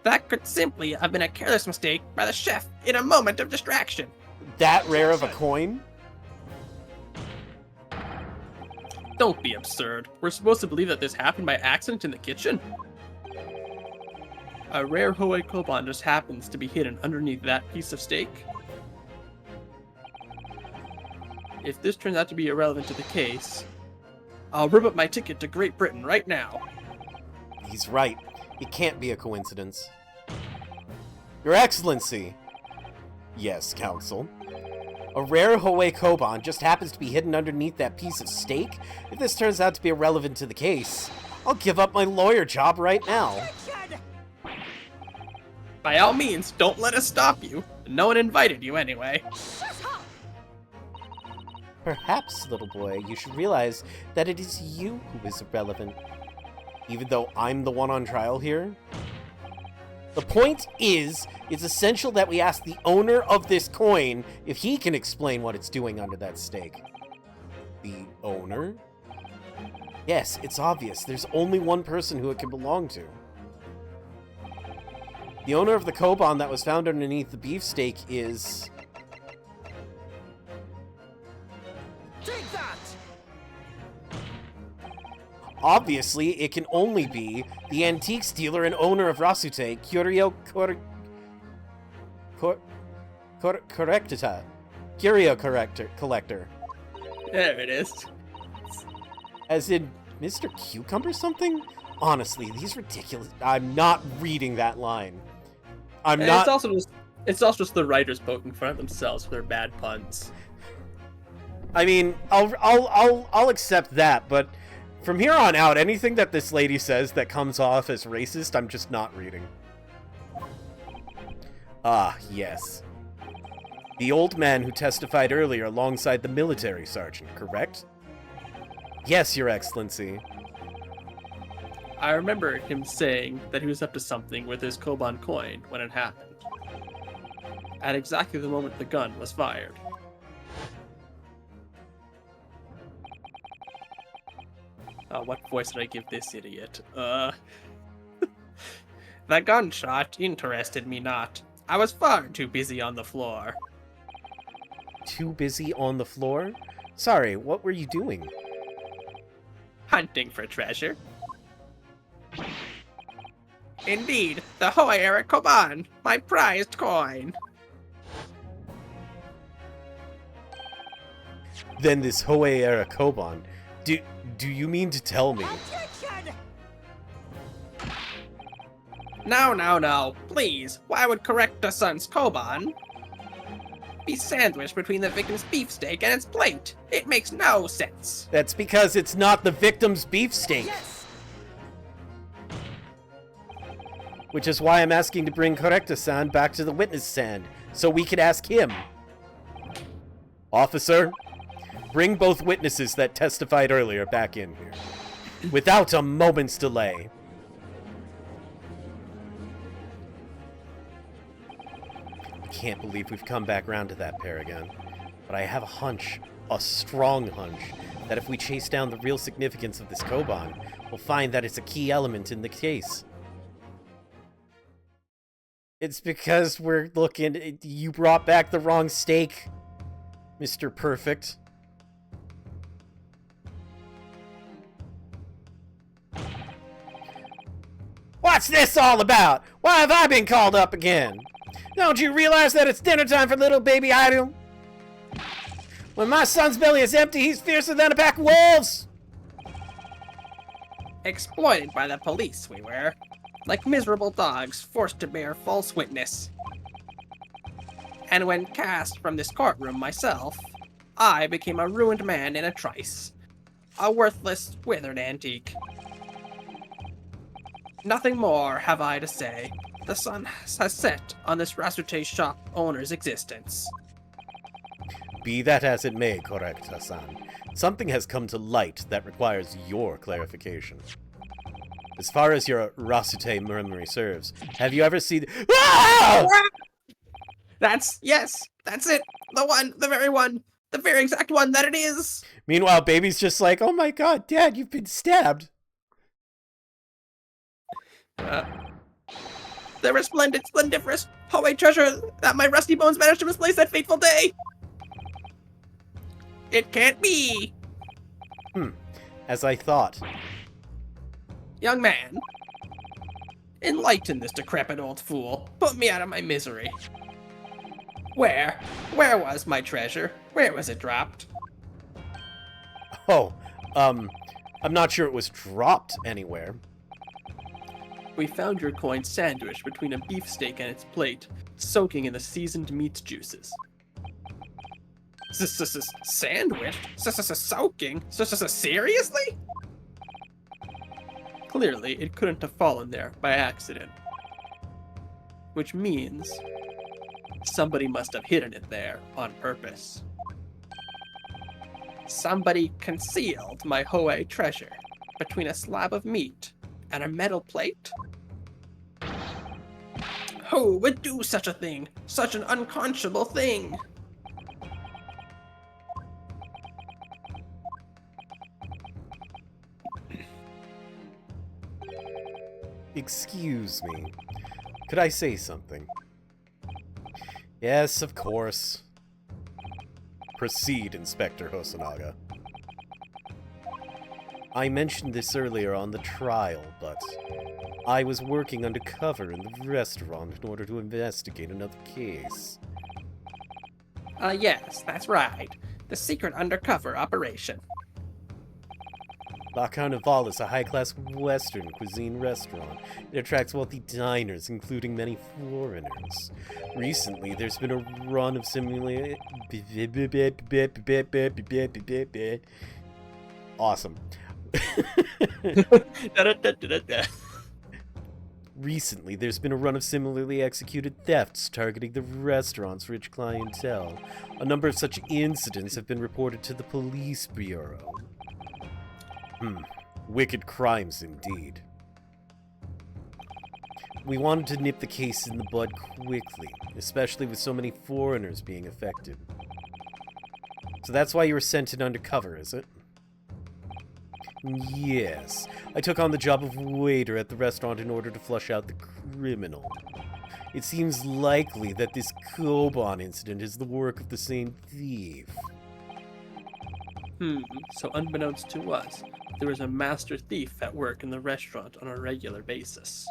That could simply have been a careless mistake by the chef in a moment of distraction. That rare of a coin? Don't be absurd. We're supposed to believe that this happened by accident in the kitchen? A rare Hoei Koban just happens to be hidden underneath that piece of steak? If this turns out to be irrelevant to the case, I'll rip up my ticket to Great Britain right now. He's right. It can't be a coincidence. Your Excellency! Yes, Counsel. A rare Hoei Koban just happens to be hidden underneath that piece of steak? If this turns out to be irrelevant to the case, I'll give up my lawyer job right now. By all means, don't let us stop you. No one invited you anyway. Perhaps, little boy, you should realize that it is you who is irrelevant. Even though I'm the one on trial here. The point is, it's essential that we ask the owner of this coin if he can explain what it's doing under that steak. The owner? Yes, it's obvious. There's only one person who it can belong to. The owner of the Koban that was found underneath the beefsteak is... Take that! Obviously, it can only be the antiques dealer and owner of Rasute, Curio Collector. There it is. As in, Mr. Cucumber something? Honestly, these ridiculous... I'm not reading that line. It's also just the writers poking fun at themselves for their bad puns. I mean, I'll accept that, but from here on out, anything that this lady says that comes off as racist, I'm just not reading. Ah, yes. The old man who testified earlier alongside the military sergeant, correct? Yes, Your Excellency. I remember him saying that he was up to something with his Koban coin when it happened. At exactly the moment the gun was fired. What voice did I give this idiot? The gunshot interested me not. I was far too busy on the floor. Too busy on the floor? Sorry, what were you doing? Hunting for treasure. Indeed, the Hoei era Koban, my prized coin. Then this Hoei era Koban, Do you mean to tell me? Objection! No. Please, why would Corrector-san's Koban be sandwiched between the victim's beefsteak and its plate? It makes no sense. That's because it's not the victim's beefsteak. Yes! Which is why I'm asking to bring Corrector-san back to the witness stand, so we could ask him. Officer, bring both witnesses that testified earlier back in here. Without a moment's delay. I can't believe we've come back round to that pair again. But I have a hunch, a strong hunch, that if we chase down the real significance of this Koban, we'll find that it's a key element in the case. It's because we're looking... You brought back the wrong steak, Mr. Perfect. What's this all about? Why have I been called up again? Don't you realize that it's dinner time for little baby Idol? When my son's belly is empty, he's fiercer than a pack of wolves! Exploited by the police, we were. Like miserable dogs forced to bear false witness. And when cast from this courtroom myself, I became a ruined man in a trice. A worthless, withered antique. Nothing more have I to say. The sun has set on this Rasute shop owner's existence. Be that as it may, Corrector-san, something has come to light that requires your clarification. As far as your Rasute memory serves, have you ever seen... Ah! Yes, that's it. The very exact one that it is. Meanwhile, baby's just like, oh my god, Dad, you've been stabbed. The resplendent, splendiferous Hoei treasure that my rusty bones managed to misplace that fateful day. It can't be. As I thought. Young man, enlighten this decrepit old fool. Put me out of my misery. Where was my treasure? Where was it dropped? Oh, I'm not sure it was dropped anywhere. We found your coin sandwiched between a beefsteak and its plate, soaking in the seasoned meat juices. Sandwiched? Soaking? Seriously? Clearly, it couldn't have fallen there by accident. Which means somebody must have hidden it there on purpose. Somebody concealed my Hoei treasure between a slab of meat and a metal plate? Who would do such a thing? Such an unconscionable thing? Excuse me. Could I say something? Yes, of course. Proceed, Inspector Hosonaga. I mentioned this earlier on the trial, but I was working undercover in the restaurant in order to investigate another case. Yes, that's right. The secret undercover operation. La Carnival is a high-class Western cuisine restaurant. It attracts wealthy diners, including many foreigners. Recently, there's been a run of similarly... Awesome. Recently, there's been a run of similarly executed thefts targeting the restaurant's rich clientele. A number of such incidents have been reported to the police bureau. Wicked crimes indeed. We wanted to nip the case in the bud quickly, especially with so many foreigners being affected. So that's why you were sent in undercover, is it? Yes. I took on the job of waiter at the restaurant in order to flush out the criminal. It seems likely that this Koban incident is the work of the same thief. So unbeknownst to us, there was a master thief at work in the restaurant on a regular basis.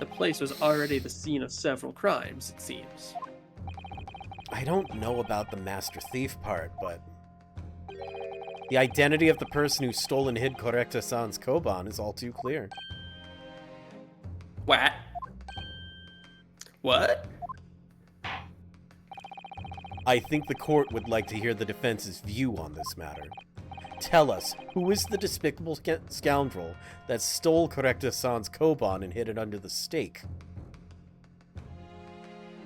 The place was already the scene of several crimes, it seems. I don't know about the master thief part, but The identity of the person who stole and hid Correcta-san's Koban is all too clear. What? What? I think the court would like to hear the defense's view on this matter. Tell us, who is the despicable scoundrel that stole Correcta-san's Koban and hid it under the stake?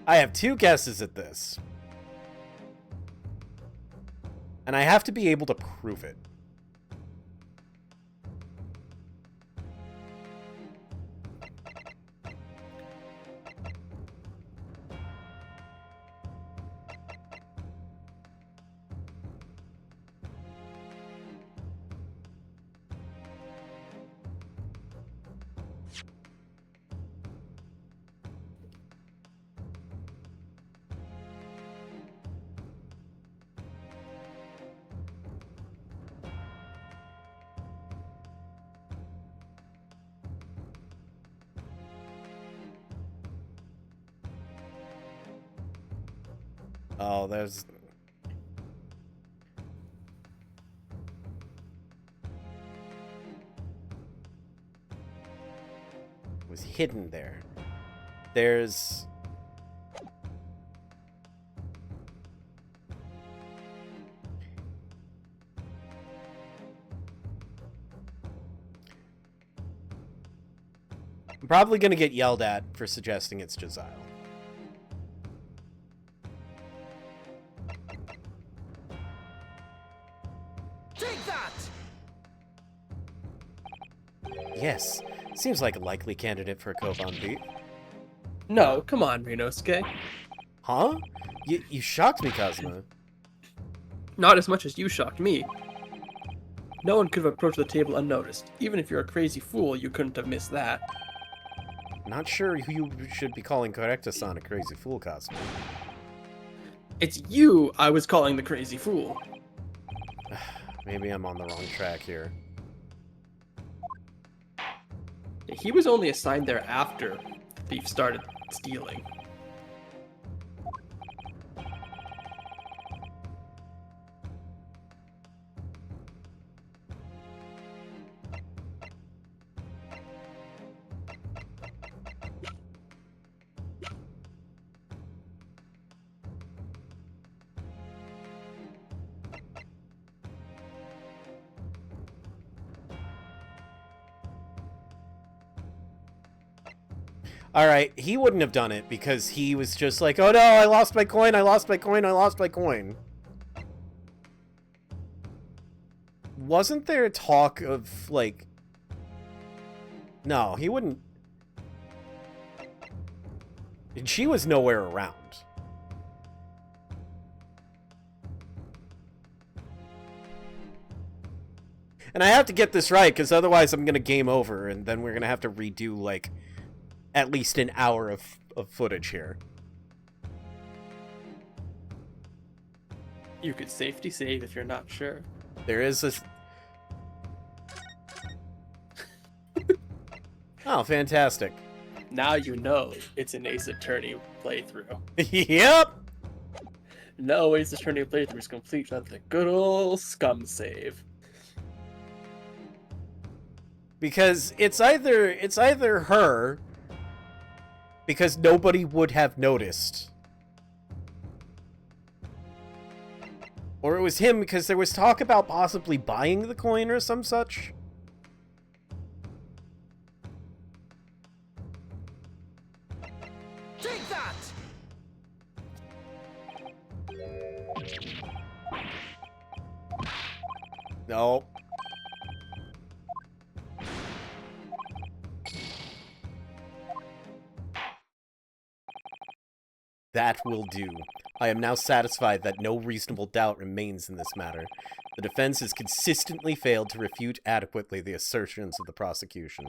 I have 2 guesses at this. And I have to be able to prove it. Oh, there's... was hidden there. There's... I'm probably gonna get yelled at for suggesting it's Josiah. Take that! Yes, seems like a likely candidate for a Koban beat. No, come on, Ryunosuke. Huh? You shocked me, Kazuma. Not as much as you shocked me. No one could have approached the table unnoticed. Even if you're a crazy fool, you couldn't have missed that. Not sure who you should be calling Correcta-san a crazy fool, Kazuma. It's you I was calling the crazy fool. Maybe I'm on the wrong track here. He was only assigned there after Thief started stealing. Alright, he wouldn't have done it because he was just like, oh no, I lost my coin, I lost my coin, I lost my coin. Wasn't there talk of, like... No, he wouldn't... And she was nowhere around. And I have to get this right, because otherwise I'm going to game over, and then we're going to have to redo, like... at least an hour of footage here. You could safety save if you're not sure. There is a... Oh, fantastic. Now you know it's an Ace Attorney playthrough. Yep! No Ace Attorney playthrough is complete without the good old scum save. Because it's either her, because nobody would have noticed, or it was him because there was talk about possibly buying the coin or some such. Take that! No. That will do. I am now satisfied that no reasonable doubt remains in this matter. The defense has consistently failed to refute adequately the assertions of the prosecution.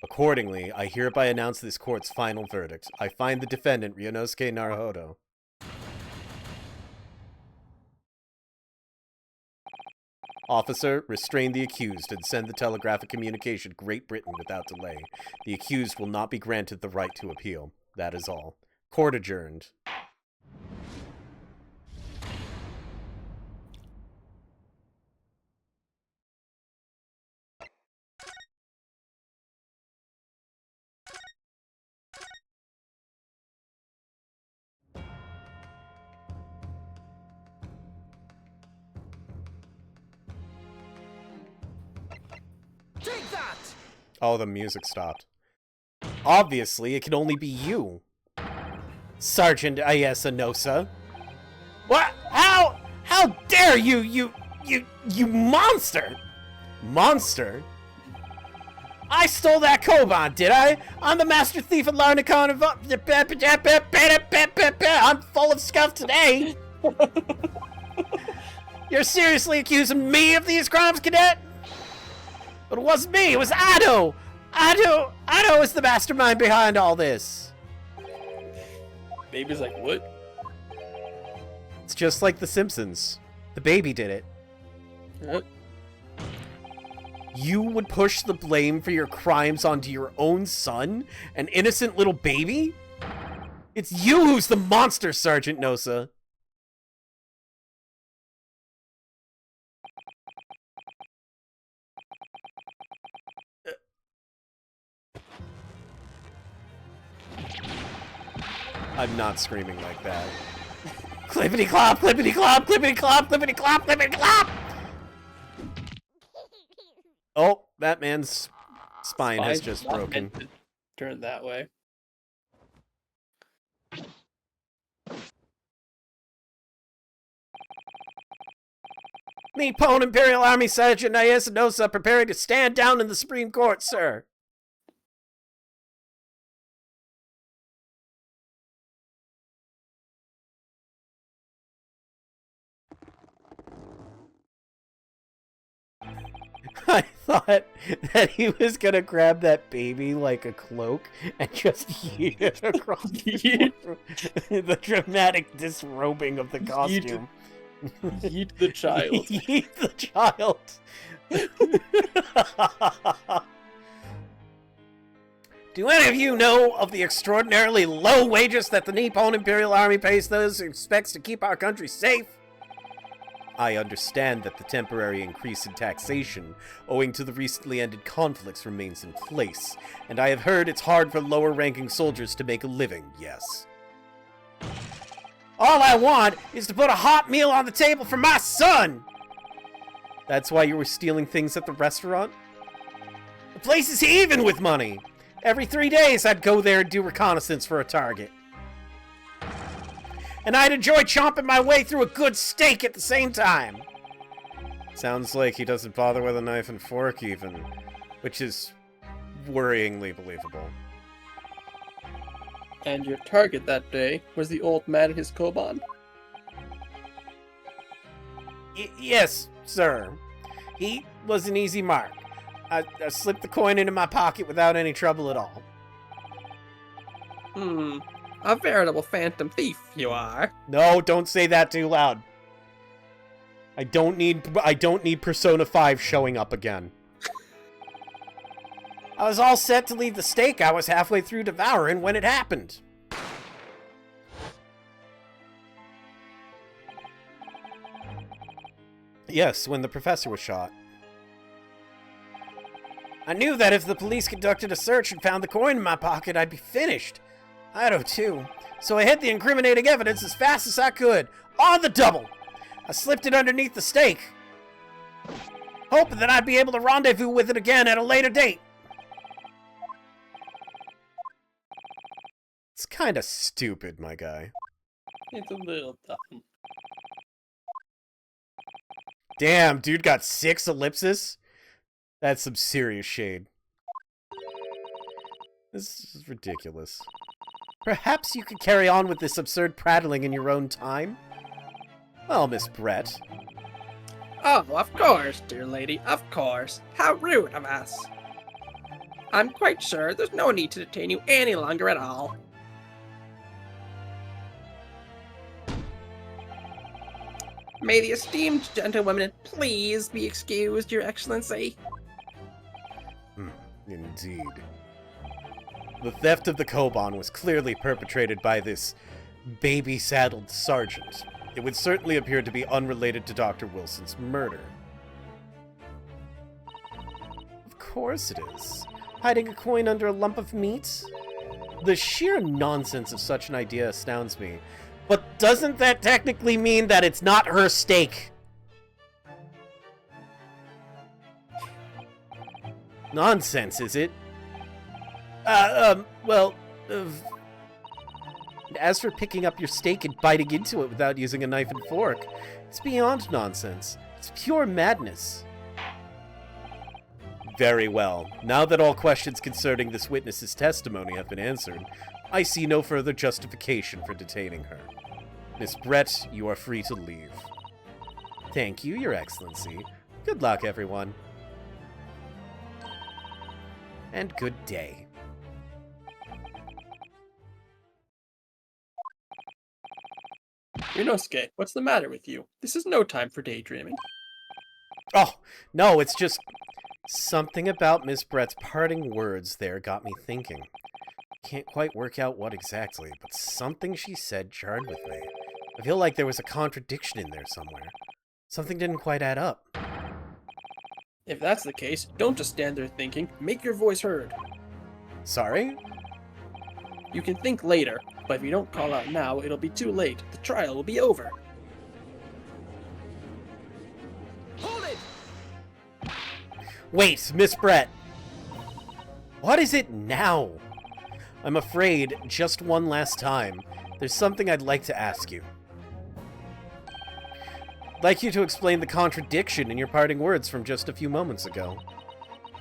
Accordingly, I hereby announce this court's final verdict. I find the defendant, Ryunosuke Naruhodo. Officer, restrain the accused and send the telegraphic communication to Great Britain without delay. The accused will not be granted the right to appeal. That is all. Court adjourned. Take that! Oh, the music stopped. Obviously, it can only be you. Sergeant Ayesanosa. What? How dare you, you monster! Monster? I stole that Koban, did I? I'm the master thief at Larnicon of... I'm full of scuff today! You're seriously accusing me of these crimes, cadet? But it wasn't me, it was Ado! Ado is the mastermind behind all this! Baby's like, what? It's just like The Simpsons. The baby did it. Huh? You would push the blame for your crimes onto your own son? An innocent little baby? It's you who's the monster, Sergeant Nosa. I'm not screaming like that. Clippity clop, clippity clop, clippity clop, clippity clop, clippity clop! Oh, that man's spine has just not broken. meant to turn that way. Nippon Imperial Army Sergeant Ayesanosa preparing to stand down in the Supreme Court, sir. I thought that he was gonna grab that baby like a cloak and just yeet it across the floor. The dramatic disrobing of the costume. Yeet the child. Yeet the child. Do any of you know of the extraordinarily low wages that the Nippon Imperial Army pays those who expects to keep our country safe? I understand that the temporary increase in taxation, owing to the recently ended conflicts, remains in place, and I have heard it's hard for lower-ranking soldiers to make a living, yes. All I want is to put a hot meal on the table for my son! That's why you were stealing things at the restaurant? The place is heaving with money! Every 3 days I'd go there and do reconnaissance for a target. And I'd enjoy chomping my way through a good steak at the same time. Sounds like he doesn't bother with a knife and fork even, which is worryingly believable. And your target that day was the old man and his Koban? Yes, sir. He was an easy mark. I slipped the coin into my pocket without any trouble at all. A veritable phantom thief, you are. No, don't say that too loud. I don't need Persona 5 showing up again. I was all set to leave the steak I was halfway through devouring when it happened. Yes, when the professor was shot. I knew that if the police conducted a search and found the coin in my pocket, I'd be finished. I'd too. So I hid the incriminating evidence as fast as I could. On the double! I slipped it underneath the steak, hoping that I'd be able to rendezvous with it again at a later date. It's kinda stupid, my guy. It's a little dumb. Damn, dude got 6 ellipses? That's some serious shade. This is ridiculous. Perhaps you could carry on with this absurd prattling in your own time? Well, Miss Brett. Oh, of course, dear lady, of course. How rude of us. I'm quite sure there's no need to detain you any longer at all. May the esteemed gentlewoman please be excused, Your Excellency. Indeed. The theft of the Koban was clearly perpetrated by this baby-saddled sergeant. It would certainly appear to be unrelated to Dr. Wilson's murder. Of course it is. Hiding a coin under a lump of meat? The sheer nonsense of such an idea astounds me. But doesn't that technically mean that it's not her steak? Nonsense, is it? As for picking up your steak and biting into it without using a knife and fork, it's beyond nonsense. It's pure madness. Very well. Now that all questions concerning this witness's testimony have been answered, I see no further justification for detaining her. Miss Brett, you are free to leave. Thank you, Your Excellency. Good luck, everyone. And good day. Ryunosuke, what's the matter with you? This is no time for daydreaming. Oh, no, it's just... something about Miss Brett's parting words there got me thinking. Can't quite work out what exactly, but something she said jarred with me. I feel like there was a contradiction in there somewhere. Something didn't quite add up. If that's the case, don't just stand there thinking. Make your voice heard. Sorry? You can think later, but if you don't call out now, it'll be too late. The trial will be over. Hold it! Wait, Miss Brett! What is it now? I'm afraid, just one last time, there's something I'd like to ask you. I'd like you to explain the contradiction in your parting words from just a few moments ago.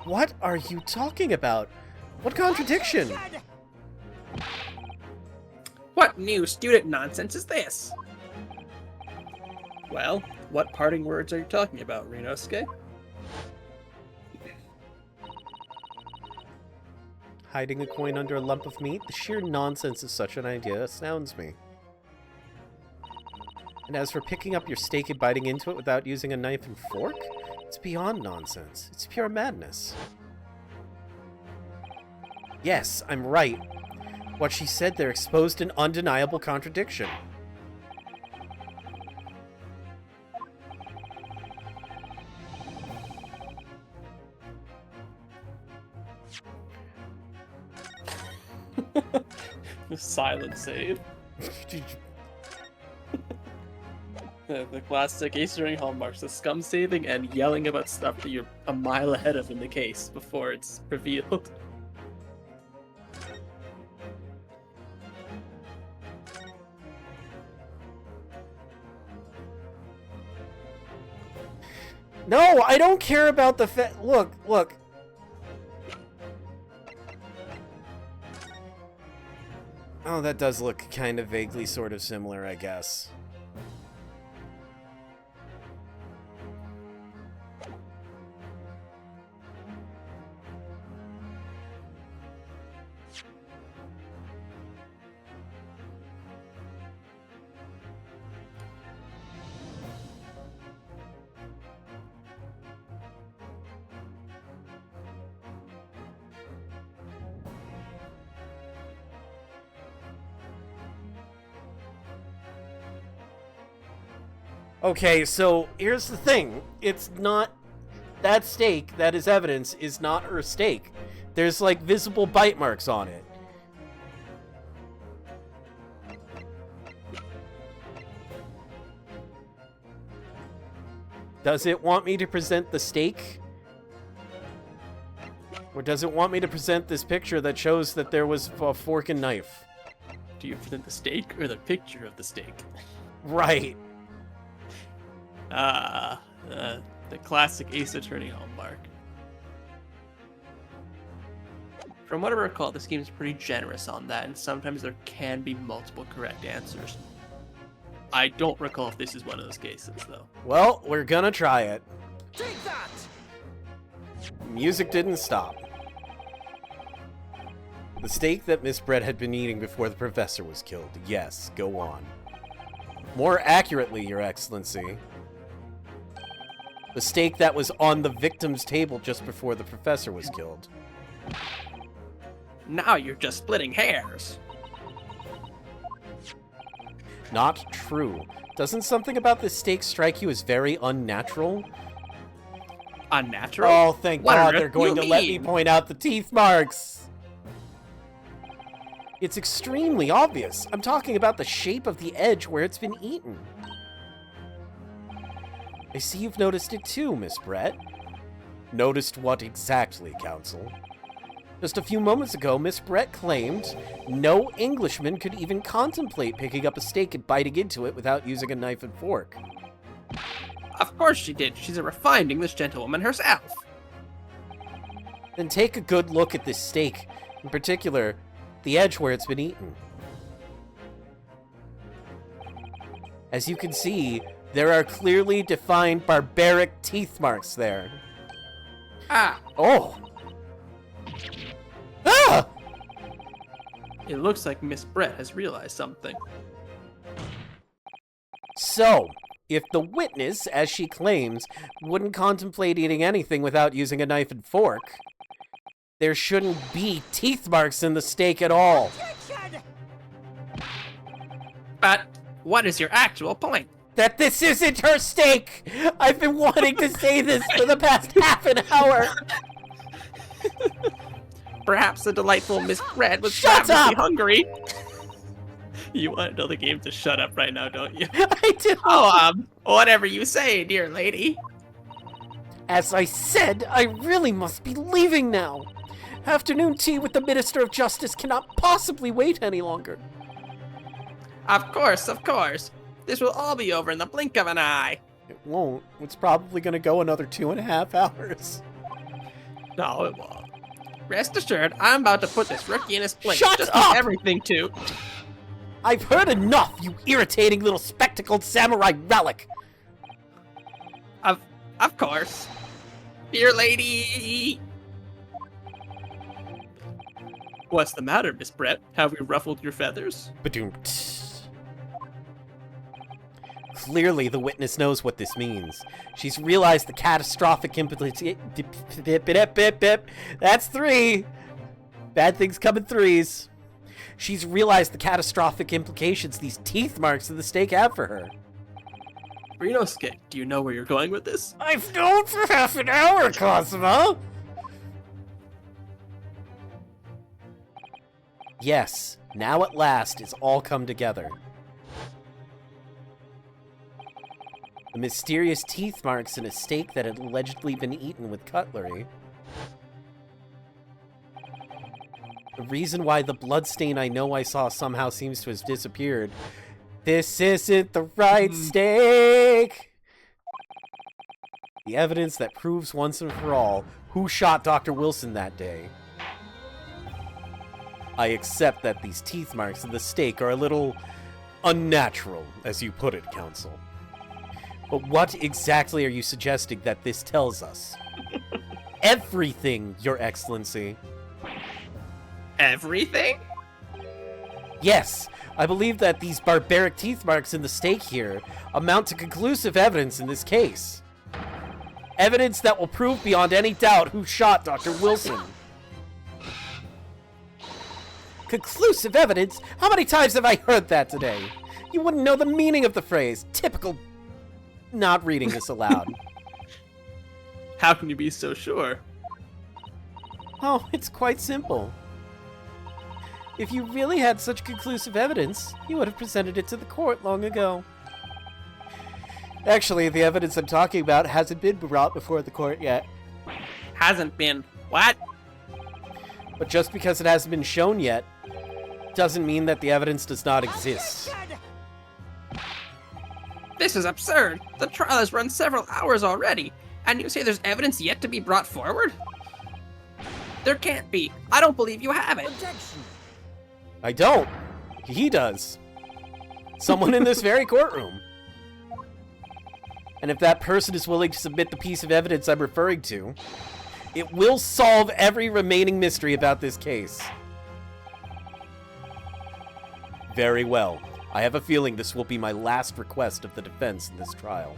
What are you talking about? What contradiction? What new student nonsense is this? Well, what parting words are you talking about, Ryunosuke? Hiding a coin under a lump of meat? The sheer nonsense of such an idea astounds me. And as for picking up your steak and biting into it without using a knife and fork? It's beyond nonsense. It's pure madness. Yes, I'm right. What she said there exposed an undeniable contradiction. The silent save. The classic Ace Attorney hallmarks, the scum saving and yelling about stuff that you're a mile ahead of in the case before it's revealed. No, I don't care about the Look, look. Oh, that does look kind of vaguely sort of similar, I guess. Okay, so here's the thing. It's not... That steak, that is evidence, is not her steak. There's, like, visible bite marks on it. Does it want me to present the steak? Or does it want me to present this picture that shows that there was a fork and knife? Do you present the steak or the picture of the steak? Right. The classic Ace Attorney hallmark. From what I recall, this game is pretty generous on that, and sometimes there can be multiple correct answers. I don't recall if this is one of those cases, though. Well, we're gonna try it. Take that! Music didn't stop. The steak that Miss Brett had been eating before the professor was killed. Yes, go on. More accurately, Your Excellency. The steak that was on the victim's table just before the professor was killed. Now you're just splitting hairs. Not true. Doesn't something about this steak strike you as very unnatural? Unnatural? Oh, thank What God on they're earth going do to you let me mean? point out the teeth marks! It's extremely obvious. I'm talking about the shape of the edge where it's been eaten. I see you've noticed it too, Miss Brett. Noticed what exactly, Counsel? Just a few moments ago, Miss Brett claimed no Englishman could even contemplate picking up a steak and biting into it without using a knife and fork. Of course she did. She's a refined English gentlewoman herself. Then take a good look at this steak, in particular, the edge where it's been eaten. As you can see, there are clearly defined barbaric teeth marks there. Ah, Oh! Ah! it looks like Miss Brett has realized something. So, if the witness, as she claims, wouldn't contemplate eating anything without using a knife and fork, there shouldn't be teeth marks in the steak at all. But what is your actual point? That this isn't her steak! I've been wanting to say this for the past half an hour! Perhaps the delightful Miss Brett was Shut ravenously up! hungry. You want to tell the game to shut up right now, don't you? I do! Oh, whatever you say, dear lady. As I said, I really must be leaving now. Afternoon tea with the Minister of Justice cannot possibly wait any longer. Of course, of course. This will all be over in the blink of an eye. It won't. It's probably gonna go another 2.5 hours. No, it won't. Rest assured, I'm about to put this rookie in his place. Shut Just up! do everything to. I've heard enough, you irritating little spectacled samurai relic! Of course. Dear lady. What's the matter, Miss Brett? Have we ruffled your feathers? Ba-doom-ts. Clearly, the witness knows what this means. She's realized the catastrophic implications. That's 3! Bad things come in 3s. She's realized the catastrophic implications these teeth marks in the steak have for her. Rinosuke, do you know where you're going with this? I've known for half an hour, Cosmo! Yes, now at last it's all come together. The mysterious teeth marks in a steak that had allegedly been eaten with cutlery. The reason why the bloodstain I know I saw somehow seems to have disappeared. This isn't the right steak! The evidence that proves once and for all who shot Dr. Wilson that day. I accept that these teeth marks in the steak are a little unnatural, as you put it, Counsel. But what exactly are you suggesting that this tells us? Everything, Your Excellency. Everything? Yes, I believe that these barbaric teeth marks in the steak here amount to conclusive evidence in this case. Evidence that will prove beyond any doubt who shot Dr. Wilson. Conclusive evidence? How many times have I heard that today? You wouldn't know the meaning of the phrase. Typical... Not reading this aloud. How can you be so sure? Oh, it's quite simple. If you really had such conclusive evidence, you would have presented it to the court long ago. Actually, the evidence I'm talking about hasn't been brought before the court yet. Hasn't been. What? But just because it hasn't been shown yet, doesn't mean that the evidence does not exist. This is absurd. The trial has run several hours already, and you say there's evidence yet to be brought forward? There can't be. I don't believe you have it. I don't. He does. Someone in this very courtroom. And if that person is willing to submit the piece of evidence I'm referring to, it will solve every remaining mystery about this case. Very well. I have a feeling this will be my last request of the defense in this trial.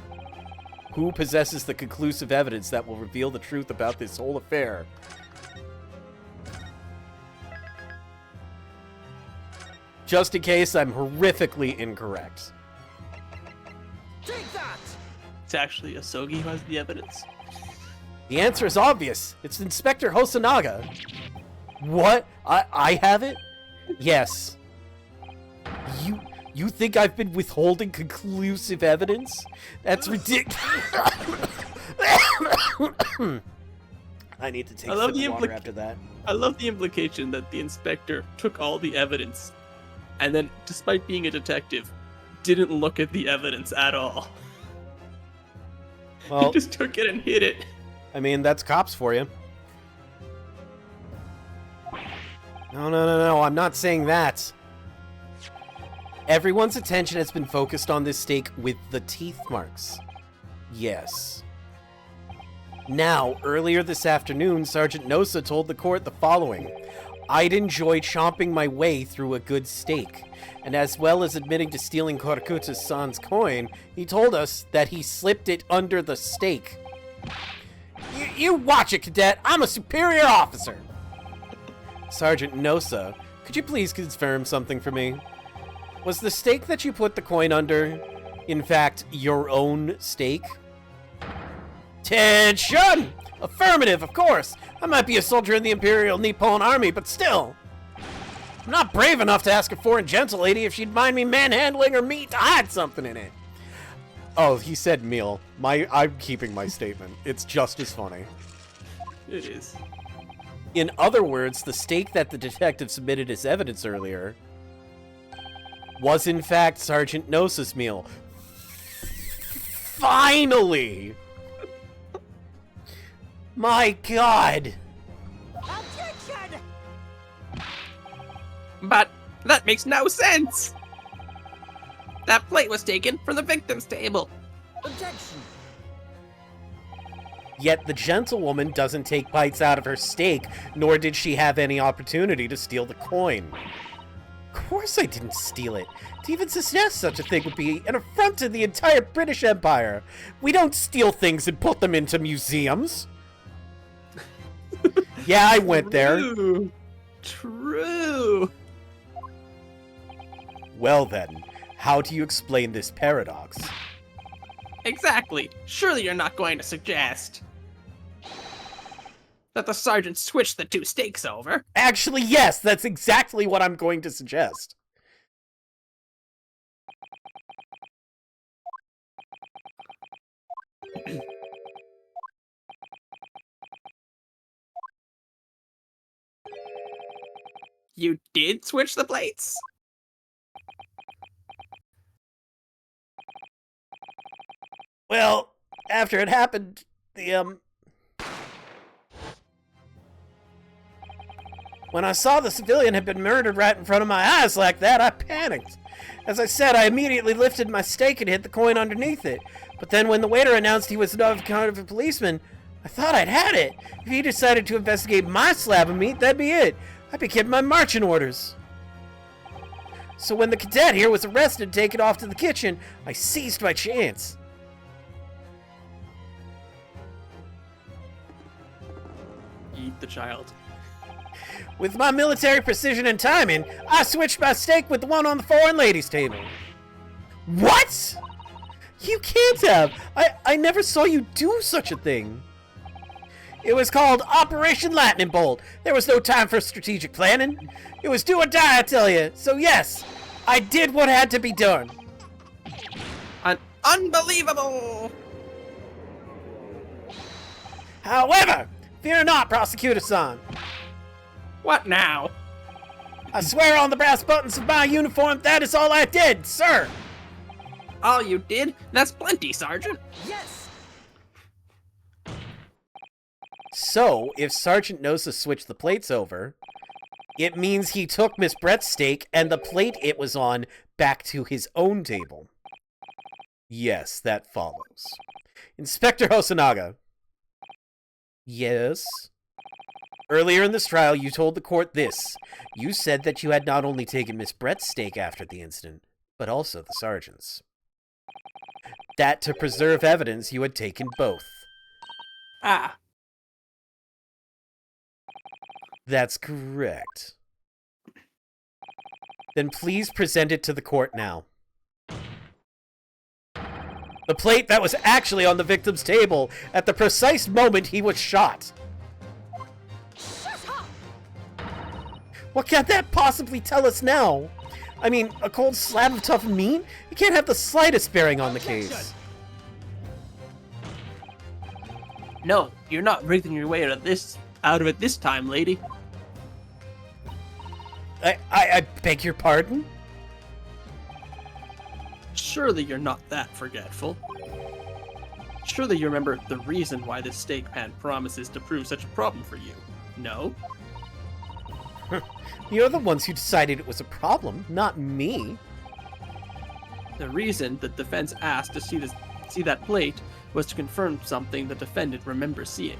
Who possesses the conclusive evidence that will reveal the truth about this whole affair? Just in case I'm horrifically incorrect. Take that! It's actually Asogi who has the evidence. The answer is obvious. It's Inspector Hosonaga. What? I have it? Yes. You think I've been withholding conclusive evidence? That's ridiculous. I need to take I a love sip the of water after that. I love the implication that the inspector took all the evidence, and then, despite being a detective, didn't look at the evidence at all. Well, He just took it and hid it. I mean, that's cops for you. No, I'm not saying that. Everyone's attention has been focused on this steak with the teeth marks. Yes. Now, earlier this afternoon, Sergeant Nosa told the court the following. I'd enjoy chomping my way through a good steak. And as well as admitting to stealing Korakuta-san's coin, he told us that he slipped it under the steak. You watch it, cadet. I'm a superior officer. Sergeant Nosa, could you please confirm something for me? Was the steak that you put the coin under, in fact, your own steak? Attention! Affirmative, of course. I might be a soldier in the Imperial Nippon Army, but still. I'm not brave enough to ask a foreign gentlelady if she'd mind me manhandling her meat to hide something in it. Oh, he said meal. I'm keeping my statement. It's just as funny. It is. In other words, the steak that the detective submitted as evidence earlier was in fact Sergeant Nosa's meal. Finally! My God! Objection! But that makes no sense! That plate was taken from the victim's table. Objection! Yet the gentlewoman doesn't take bites out of her steak, nor did she have any opportunity to steal the coin. Of course I didn't steal it. To even suggest such a thing would be an affront to the entire British Empire. We don't steal things and put them into museums. Yeah, I went there. True. Well then, how do you explain this paradox? Exactly. Surely you're not going to suggest that the sergeant switched the two steaks over. Actually, yes, that's exactly what I'm going to suggest. You did switch the plates? Well, after it happened, when I saw the civilian had been murdered right in front of my eyes like that, I panicked. As I said, I immediately lifted my steak and hit the coin underneath it. But then when the waiter announced he was another kind of a policeman, I thought I'd had it. If he decided to investigate my slab of meat, that'd be it. I'd be getting my marching orders. So when the cadet here was arrested and taken off to the kitchen, I seized my chance. Eat the child. With my military precision and timing, I switched my steak with the one on the foreign ladies' table. What? You can't have. I never saw you do such a thing. It was called Operation Lightning Bolt. There was no time for strategic planning. It was do or die, I tell you. So yes, I did what had to be done. Unbelievable! However, fear not, Prosecutor-san. What now? I swear on the brass buttons of my uniform, that is all I did, sir. All you did? That's plenty, Sergeant. Yes! So, if Sergeant Nosa switched the plates over, it means he took Miss Brett's steak and the plate it was on back to his own table. Yes, that follows. Inspector Hosonaga. Yes? Earlier in this trial, you told the court this. You said that you had not only taken Miss Brett's steak after the incident, but also the sergeant's. That to preserve evidence, you had taken both. Ah. That's correct. Then please present it to the court now. The plate that was actually on the victim's table at the precise moment he was shot. Shut up! What can that possibly tell us now? I mean, a cold slab of tough meat? It can't have the slightest bearing on the case. No, you're not wriggling your way out of it this time, lady. I beg your pardon? Surely you're not that forgetful. Surely you remember the reason why this steak pan promises to prove such a problem for you. No? You're the ones who decided it was a problem, not me. The reason the defense asked to see that plate was to confirm something the defendant remembers seeing.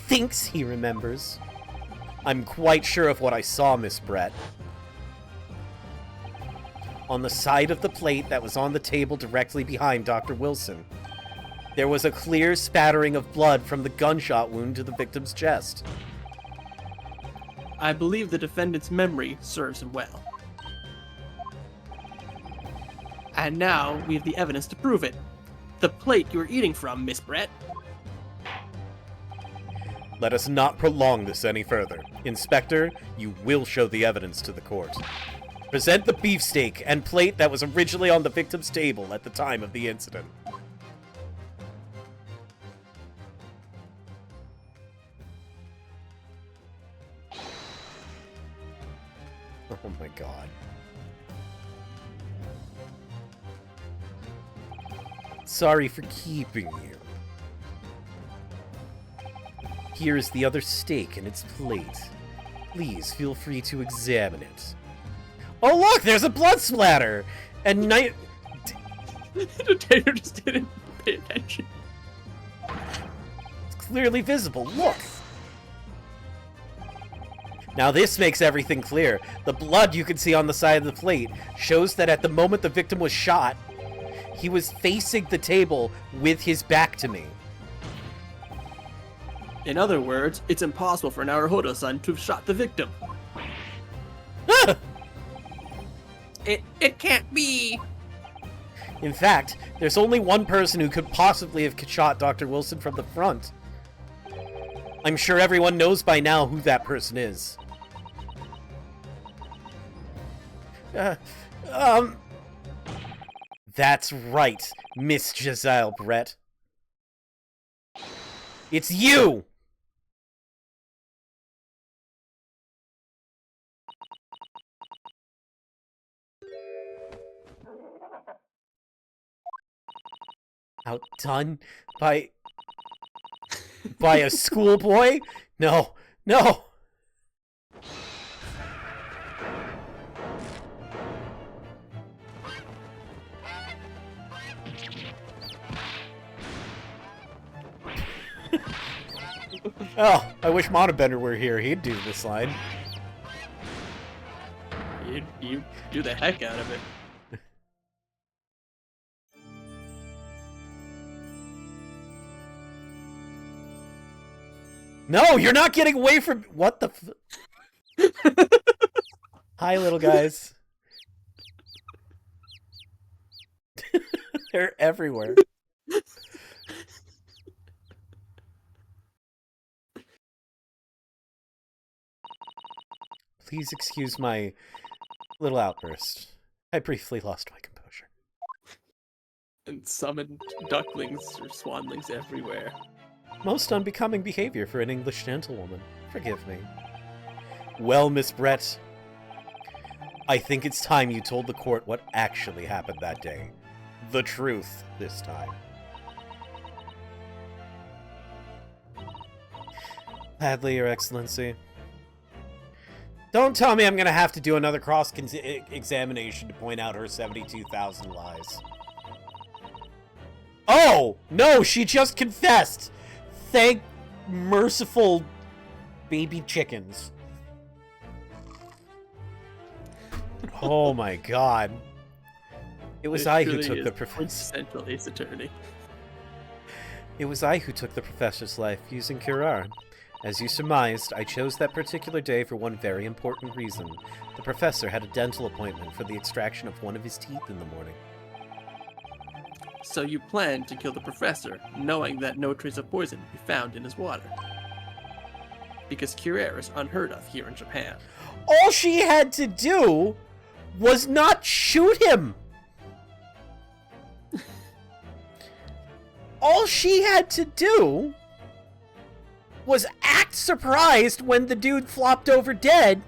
Thinks he remembers. I'm quite sure of what I saw, Miss Brett. On the side of the plate that was on the table directly behind Dr. Wilson, there was a clear spattering of blood from the gunshot wound to the victim's chest. I believe the defendant's memory serves him well. And now we have the evidence to prove it. The plate you were eating from, Miss Brett. Let us not prolong this any further. Inspector, you will show the evidence to the court. Present the beefsteak and plate that was originally on the victim's table at the time of the incident. Oh my god. Sorry for keeping you. Here is the other steak in its plate. Please feel free to examine it. Oh look, there's a blood splatter! And Taylor just didn't pay attention. It's clearly visible, look! Now this makes everything clear. The blood you can see on the side of the plate shows that at the moment the victim was shot, he was facing the table with his back to me. In other words, it's impossible for an Naruhodo-san to have shot the victim. It can't be! In fact, there's only one person who could possibly have shot Dr. Wilson from the front. I'm sure everyone knows by now who that person is. That's right, Miss Giselle Brett. It's you! Outdone by a schoolboy? No, no! Oh, I wish Monobender were here. He'd do this line. You do the heck out of it. No, you're not getting away from... What the Hi, little guys. They're everywhere. Please excuse my little outburst. I briefly lost my composure. And summoned ducklings or swanlings everywhere. Most unbecoming behavior for an English gentlewoman. Forgive me. Well, Miss Brett, I think it's time you told the court what actually happened that day. The truth, this time. Gladly, Your Excellency. Don't tell me I'm gonna have to do another cross-examination to point out her 72,000 lies. Oh! No, she just confessed! Thank merciful baby chickens. Oh my god. It was I who took the professor. Central Ace Attorney. It was I who took the professor's life using Curar. As you surmised, I chose that particular day for one very important reason. The professor had a dental appointment for the extraction of one of his teeth in the morning. So you planned to kill the professor, knowing that no trace of poison would be found in his water. Because Curar is unheard of here in Japan. All she had to do was not shoot him! All she had to do was act surprised when the dude flopped over dead,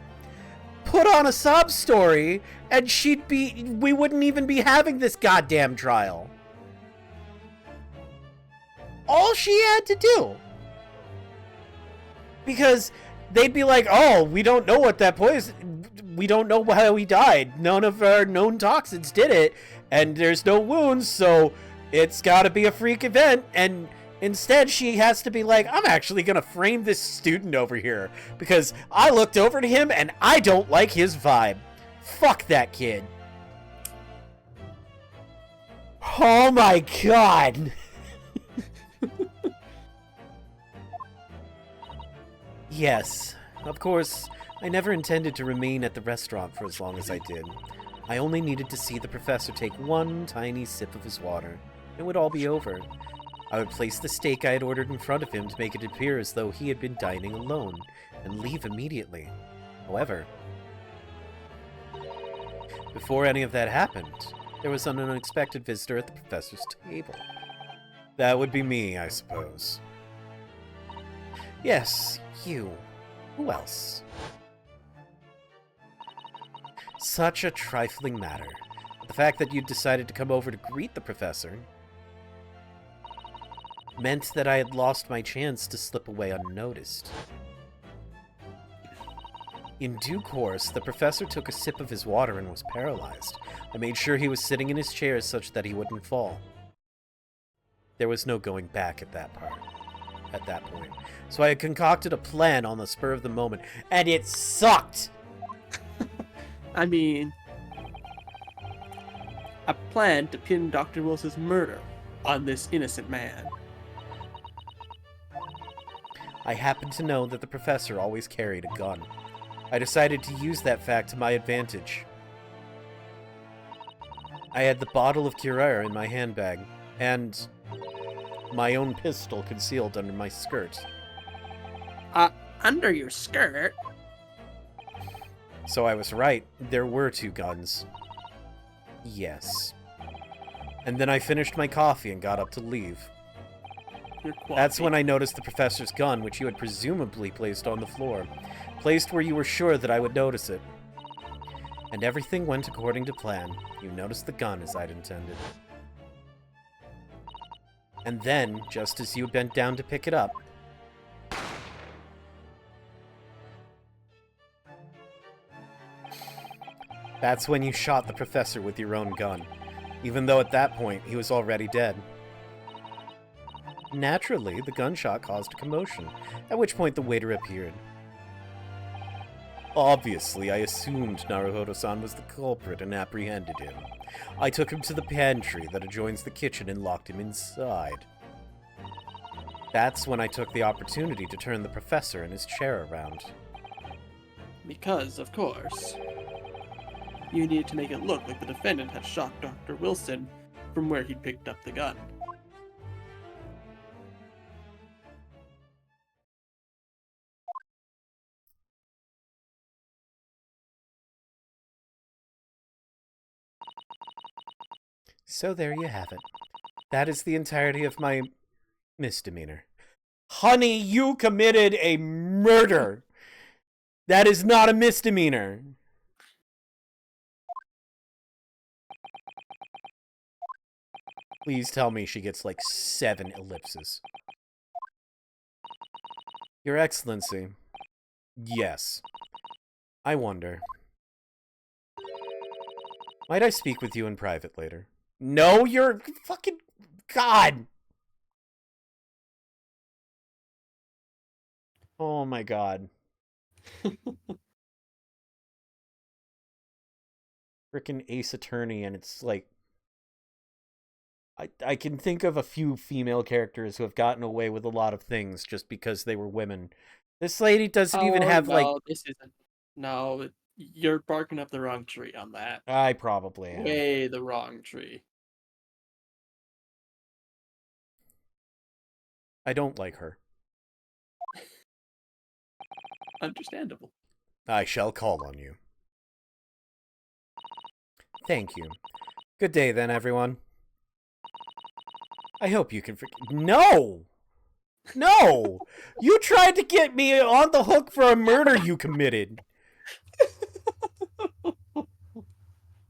put on a sob story, and we wouldn't even be having this goddamn trial. All she had to do. Because they'd be like, oh, we don't know what that poison, we don't know how he died. None of our known toxins did it, and there's no wounds, so it's gotta be a freak event. And instead, she has to be like, I'm actually gonna frame this student over here because I looked over to him and I don't like his vibe. Fuck that kid. Oh my god. Yes, of course, I never intended to remain at the restaurant for as long as I did. I only needed to see the professor take one tiny sip of his water. It would all be over. I would place the steak I had ordered in front of him to make it appear as though he had been dining alone, and leave immediately. However, before any of that happened, there was an unexpected visitor at the professor's table. That would be me, I suppose. Yes, you. Who else? Such a trifling matter. The fact that you decided to come over to greet the professor meant that I had lost my chance to slip away unnoticed. In due course, the professor took a sip of his water and was paralyzed. I made sure he was sitting in his chair such that he wouldn't fall. There was no going back at that point. So I had concocted a plan on the spur of the moment, and it sucked! I mean, a plan to pin Dr. Wilson's murder on this innocent man. I happened to know that the professor always carried a gun. I decided to use that fact to my advantage. I had the bottle of Curare in my handbag, and my own pistol concealed under my skirt. Under your skirt? So I was right. There were two guns. Yes. And then I finished my coffee and got up to leave. That's when I noticed the professor's gun, which you had presumably placed on the floor. Placed where you were sure that I would notice it. And everything went according to plan. You noticed the gun as I'd intended. And then, just as you bent down to pick it up, that's when you shot the professor with your own gun, even though at that point he was already dead. Naturally, the gunshot caused a commotion, at which point the waiter appeared. Obviously, I assumed Naruhodo-san was the culprit and apprehended him. I took him to the pantry that adjoins the kitchen and locked him inside. That's when I took the opportunity to turn the professor in his chair around. Because, of course, you needed to make it look like the defendant had shot Dr. Wilson from where he'd picked up the gun. So there you have it. That is the entirety of my misdemeanor. Honey, you committed a murder! That is not a misdemeanor! Please tell me she gets like 7 ellipses. Your Excellency. Yes. I wonder. Might I speak with you in private later? No, you're fucking... God! Oh my god. Frickin' Ace Attorney, and it's like... I can think of a few female characters who have gotten away with a lot of things just because they were women. This lady doesn't even have, no, like... this isn't. No, you're barking up the wrong tree on that. I probably am. Way the wrong tree. I don't like her. Understandable. I shall call on you. Thank you. Good day then, everyone. I hope you can forgive. No! No! You tried to get me on the hook for a murder you committed.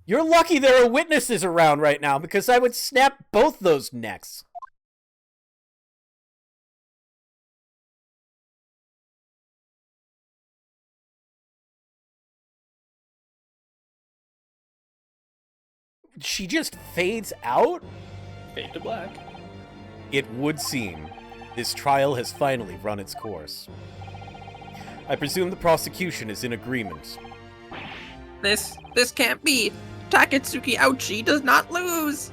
You're lucky there are witnesses around right now, because I would snap both those necks. She just fades out? Fade to black. It would seem this trial has finally run its course. I presume the prosecution is in agreement. This can't be. Takatsuki Ouchi does not lose.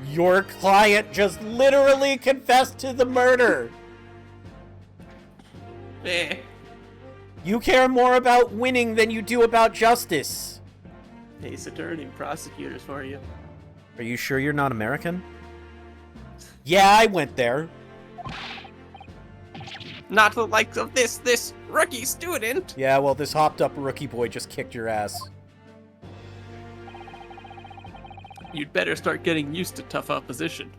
Your client just literally confessed to the murder. You care more about winning than you do about justice. Ace attorney, prosecutors for you. Are you sure you're not American? Yeah, I went there. Not the likes of this rookie student. Yeah, well, this hopped-up rookie boy just kicked your ass. You'd better start getting used to tough opposition.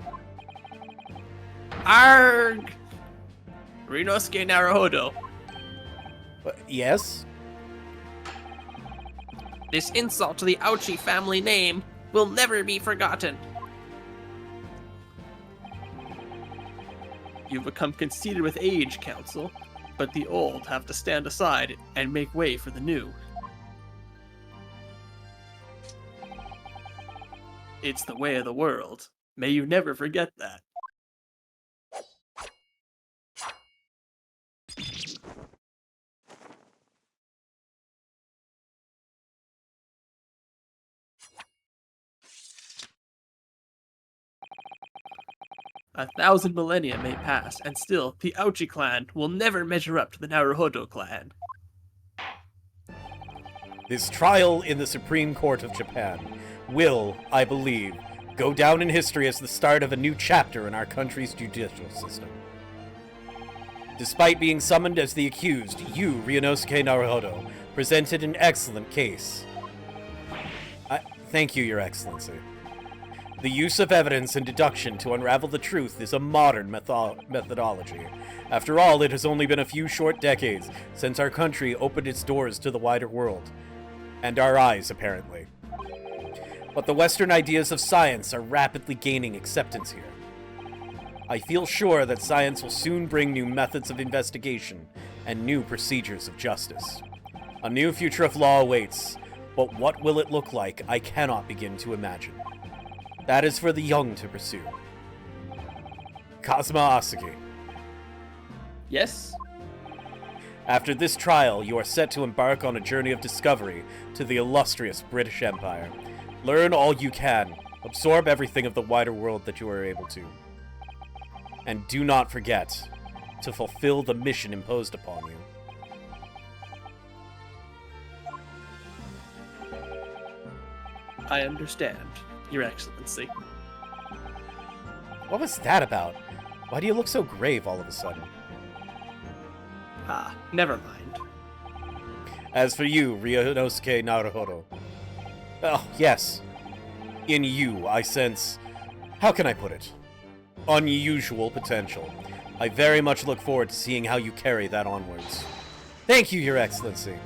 Arg! Rinosuke Naruhodo. Yes? This insult to the Ouchi family name will never be forgotten. You've become conceited with age, Council, but the old have to stand aside and make way for the new. It's the way of the world. May you never forget that. A 1,000 millennia may pass, and still, the Ouchi clan will never measure up to the Naruhodo clan. This trial in the Supreme Court of Japan will, I believe, go down in history as the start of a new chapter in our country's judicial system. Despite being summoned as the accused, you, Ryunosuke Naruhodo, presented an excellent case. Thank you, Your Excellency. The use of evidence and deduction to unravel the truth is a modern methodology. After all, it has only been a few short decades since our country opened its doors to the wider world. And our eyes, apparently. But the Western ideas of science are rapidly gaining acceptance here. I feel sure that science will soon bring new methods of investigation and new procedures of justice. A new future of law awaits, but what will it look like, I cannot begin to imagine. That is for the young to pursue. Kazuma Asagi. Yes? After this trial, you are set to embark on a journey of discovery to the illustrious British Empire. Learn all you can. Absorb everything of the wider world that you are able to. And do not forget to fulfill the mission imposed upon you. I understand, Your Excellency. What was that about? Why do you look so grave all of a sudden? Ah, never mind. As for you, Ryunosuke Naruhodo. Oh, yes. In you, I sense... How can I put it? Unusual potential. I very much look forward to seeing how you carry that onwards. Thank you, Your Excellency.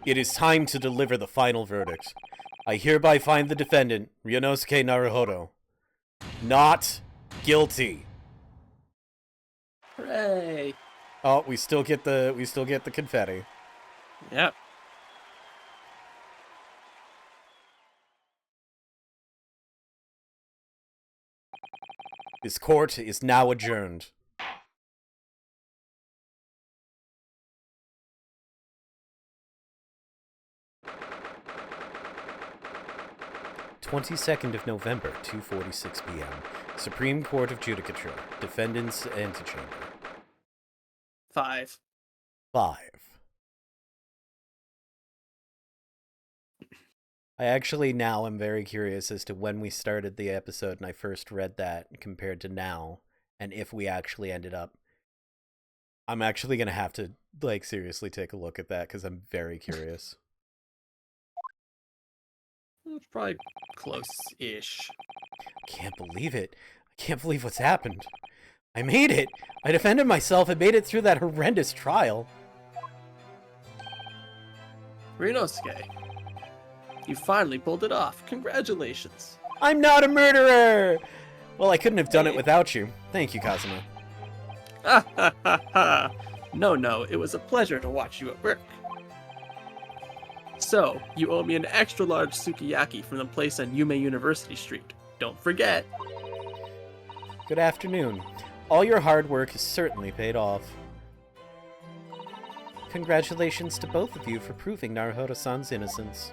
It is time to deliver the final verdict. I hereby find the defendant, Ryunosuke Naruhodo, not guilty. Hooray! Oh, we still get the confetti. Yep. This court is now adjourned. 22nd of November, 2:46 p.m. Supreme Court of Judicature. Defendant's Antechamber. 5. 5. I actually now am very curious as to when we started the episode and I first read that compared to now, and if we actually ended up. I'm actually going to have to like, seriously take a look at that, because I'm very curious. It's probably close-ish. Can't believe it. I can't believe what's happened. I made it! I defended myself and made it through that horrendous trial. Ryunosuke, you finally pulled it off. Congratulations. I'm not a murderer! Well, I couldn't have done it without you. Thank you, Kazuma. Ha ha ha ha! No, it was a pleasure to watch you at work. So, you owe me an extra large sukiyaki from the place on Yume University Street. Don't forget. Good afternoon. All your hard work has certainly paid off. Congratulations to both of you for proving Naruhodo-san's innocence.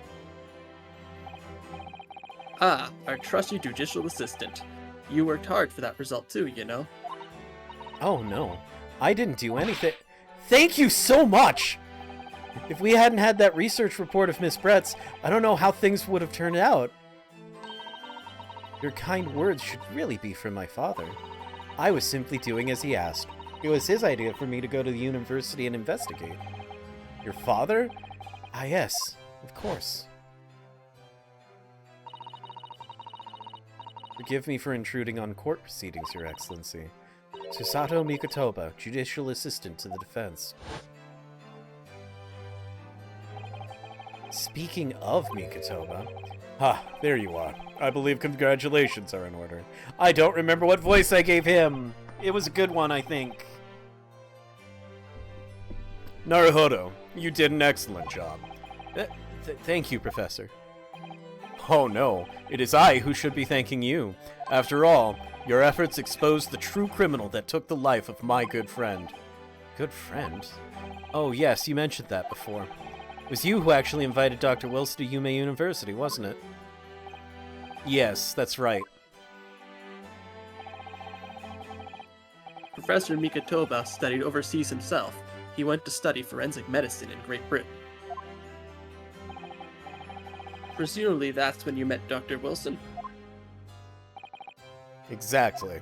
Ah, our trusty judicial assistant. You worked hard for that result too, you know. Oh no, I didn't do anything. Thank you so much! If we hadn't had that research report of Miss Brett's, I don't know how things would have turned out. Your kind words should really be from my father. I was simply doing as he asked. It was his idea for me to go to the university and investigate. Your father? Ah yes, of course. Forgive me for intruding on court proceedings, Your Excellency. Susato Mikotoba, Judicial Assistant to the Defense. Speaking of Mikotoba... there you are. I believe congratulations are in order. I don't remember what voice I gave him. It was a good one, I think. Naruhodo, you did an excellent job. Thank you, Professor. Oh no, it is I who should be thanking you. After all, your efforts exposed the true criminal that took the life of my good friend. Good friend? Oh yes, you mentioned that before. It was you who actually invited Dr. Wilson to Yume University, wasn't it? Yes, that's right. Professor Mikotoba studied overseas himself. He went to study forensic medicine in Great Britain. Presumably that's when you met Dr. Wilson? Exactly.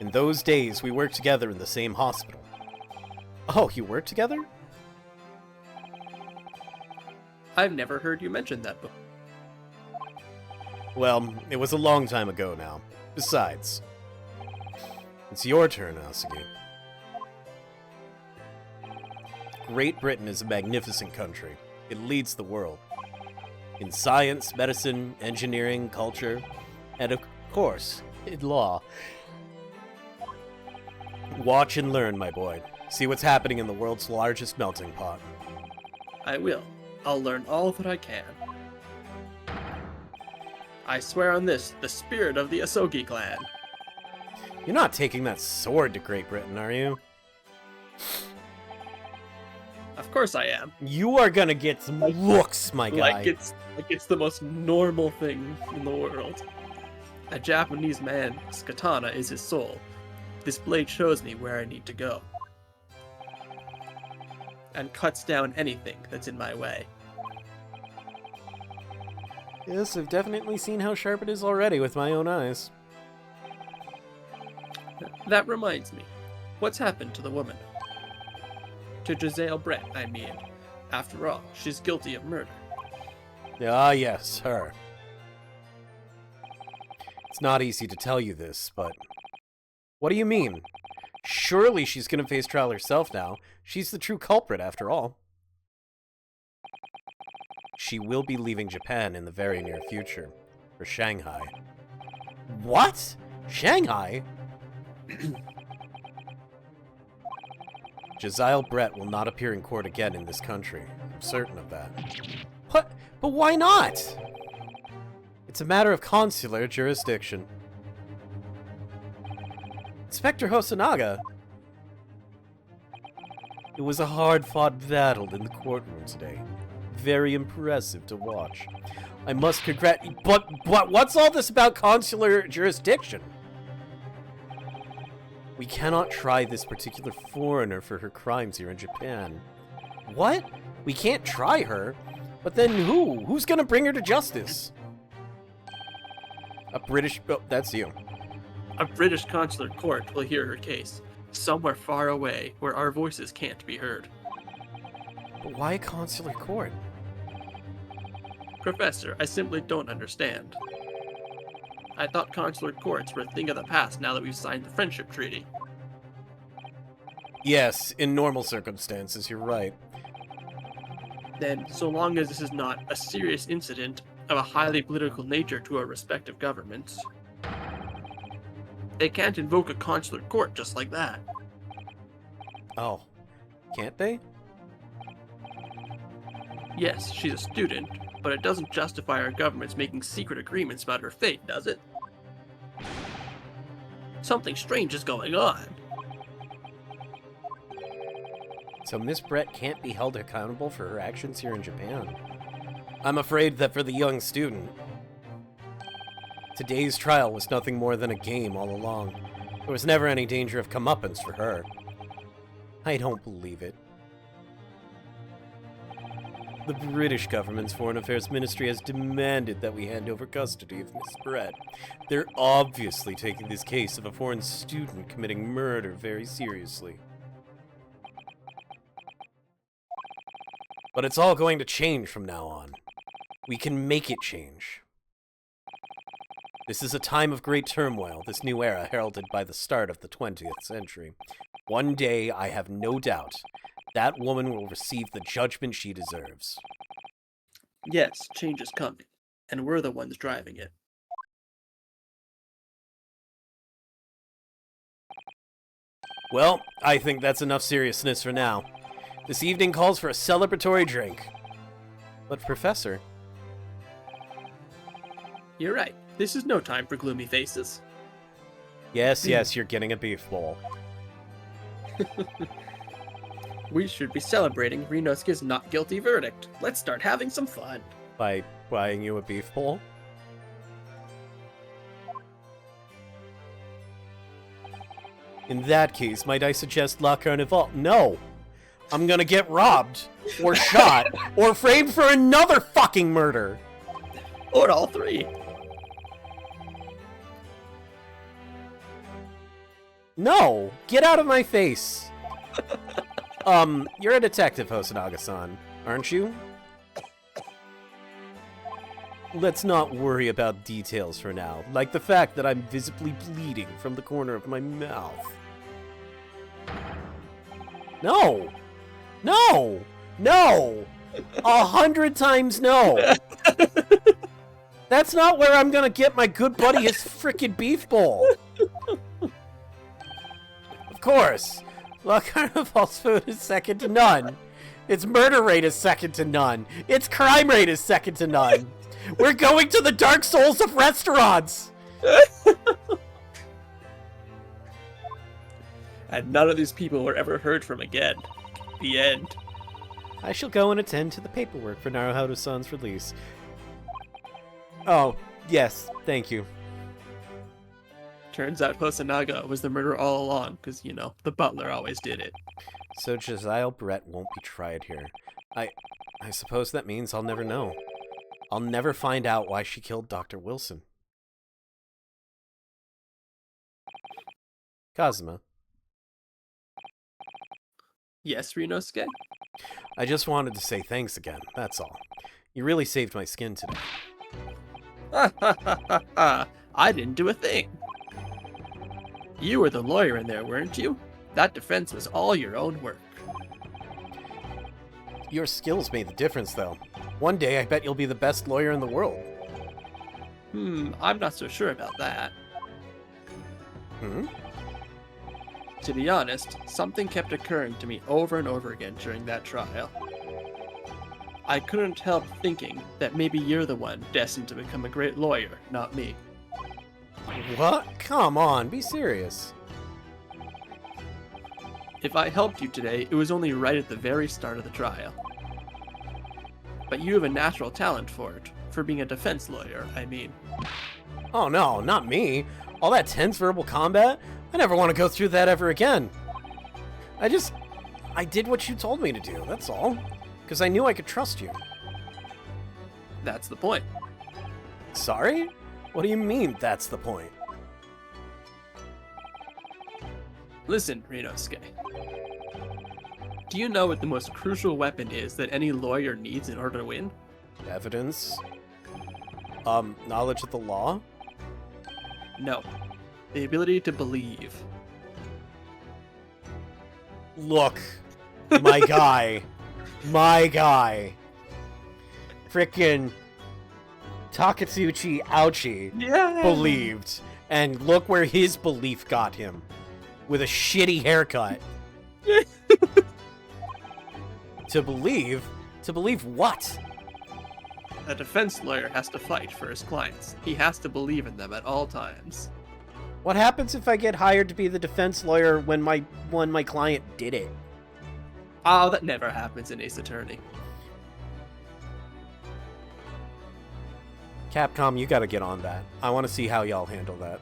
In those days, we worked together in the same hospital. Oh, you worked together? I've never heard you mention that before. Well, it was a long time ago now. Besides, it's your turn, Asugi. Great Britain is a magnificent country. It leads the world. In science, medicine, engineering, culture, and of course, in law. Watch and learn, my boy. See what's happening in the world's largest melting pot. I will. I'll learn all that I can. I swear on this, the spirit of the Asogi clan. You're not taking that sword to Great Britain, are you? Of course I am. You are gonna get some looks, my guy. Like it's the most normal thing in the world. A Japanese man's katana is his soul. This blade shows me where I need to go. And cuts down anything that's in my way. Yes, I've definitely seen how sharp it is already with my own eyes. That reminds me. What's happened to the woman? To Giselle Brett, I mean. After all, she's guilty of murder. Ah, yes, her. It's not easy to tell you this, but... What do you mean? Surely she's gonna face trial herself now. She's the true culprit, after all. She will be leaving Japan in the very near future. For Shanghai. What? Shanghai? Giselle Brett will not appear in court again in this country. I'm certain of that. What? But why not? It's a matter of consular jurisdiction. Inspector Hosonaga! It was a hard-fought battle in the courtroom today. Very impressive to watch. I must But what's all this about consular jurisdiction? We cannot try this particular foreigner for her crimes here in Japan. What? We can't try her? But then who? Who's gonna bring her to justice? A British... Oh, that's you. A British consular court will hear her case. Somewhere far away, where our voices can't be heard. But why consular court? Professor, I simply don't understand. I thought consular courts were a thing of the past now that we've signed the friendship treaty. Yes, in normal circumstances, you're right. Then, so long as this is not a serious incident of a highly political nature to our respective governments, they can't invoke a consular court just like that. Oh, can't they? Yes, she's a student, but it doesn't justify our governments making secret agreements about her fate, does it? Something strange is going on. So Miss Brett can't be held accountable for her actions here in Japan. I'm afraid that for the young student, today's trial was nothing more than a game all along. There was never any danger of comeuppance for her. I don't believe it. The British government's Foreign Affairs Ministry has demanded that we hand over custody of Miss Brett. They're obviously taking this case of a foreign student committing murder very seriously. But it's all going to change from now on. We can make it change. This is a time of great turmoil, this new era heralded by the start of the 20th century. One day, I have no doubt, that woman will receive the judgment she deserves. Yes, change is coming, and we're the ones driving it. Well, I think that's enough seriousness for now. This evening calls for a celebratory drink. But, Professor... You're right. This is no time for gloomy faces. Yes, you're getting a beef bowl. We should be celebrating Rinosuke's not guilty verdict. Let's start having some fun. By buying you a beef bowl? In that case, might I suggest La Carnival? No! I'm gonna get robbed, or shot, or framed for another fucking murder! Or all three. No! Get out of my face! You're a detective, Hosonaga-san, aren't you? Let's not worry about details for now, like the fact that I'm visibly bleeding from the corner of my mouth. No! No! No! 100 times no! That's not where I'm gonna get my good buddy his frickin' beef bowl! Of course! La Carnival's food is second to none. Its murder rate is second to none. Its crime rate is second to none. We're going to the Dark Souls of restaurants! And none of these people were ever heard from again. The end. I shall go and attend to the paperwork for Naruhodo-san's release. Oh, yes, thank you. Turns out Hosonaga was the murderer all along, because, you know, the butler always did it. So Josiah Brett won't be tried here. I suppose that means I'll never know. I'll never find out why she killed Dr. Wilson. Kazuma. Yes, Rinosuke? I just wanted to say thanks again, that's all. You really saved my skin today. Ha ha ha ha ha! I didn't do a thing. You were the lawyer in there, weren't you? That defense was all your own work. Your skills made the difference, though. One day, I bet you'll be the best lawyer in the world. I'm not so sure about that. Hmm? To be honest, something kept occurring to me over and over again during that trial. I couldn't help thinking that maybe you're the one destined to become a great lawyer, not me. What? Come on, be serious. If I helped you today, it was only right at the very start of the trial. But you have a natural talent for it, for being a defense lawyer, I mean. Oh no, not me. All that tense verbal combat? I never want to go through that ever again. I did what you told me to do, that's all. Because I knew I could trust you. That's the point. Sorry? What do you mean, that's the point? Listen, Rinosuke. Do you know what the most crucial weapon is that any lawyer needs in order to win? Evidence? Knowledge of the law? No. The ability to believe. Look, my guy. My guy. Frickin' Takatsuchi Ouchie Yeah. believed. And look where his belief got him. With a shitty haircut. To believe? To believe what? A defense lawyer has to fight for his clients. He has to believe in them at all times. What happens if I get hired to be the defense lawyer when my client did it? Oh, that never happens in Ace Attorney. Capcom, you gotta get on that. I want to see how y'all handle that.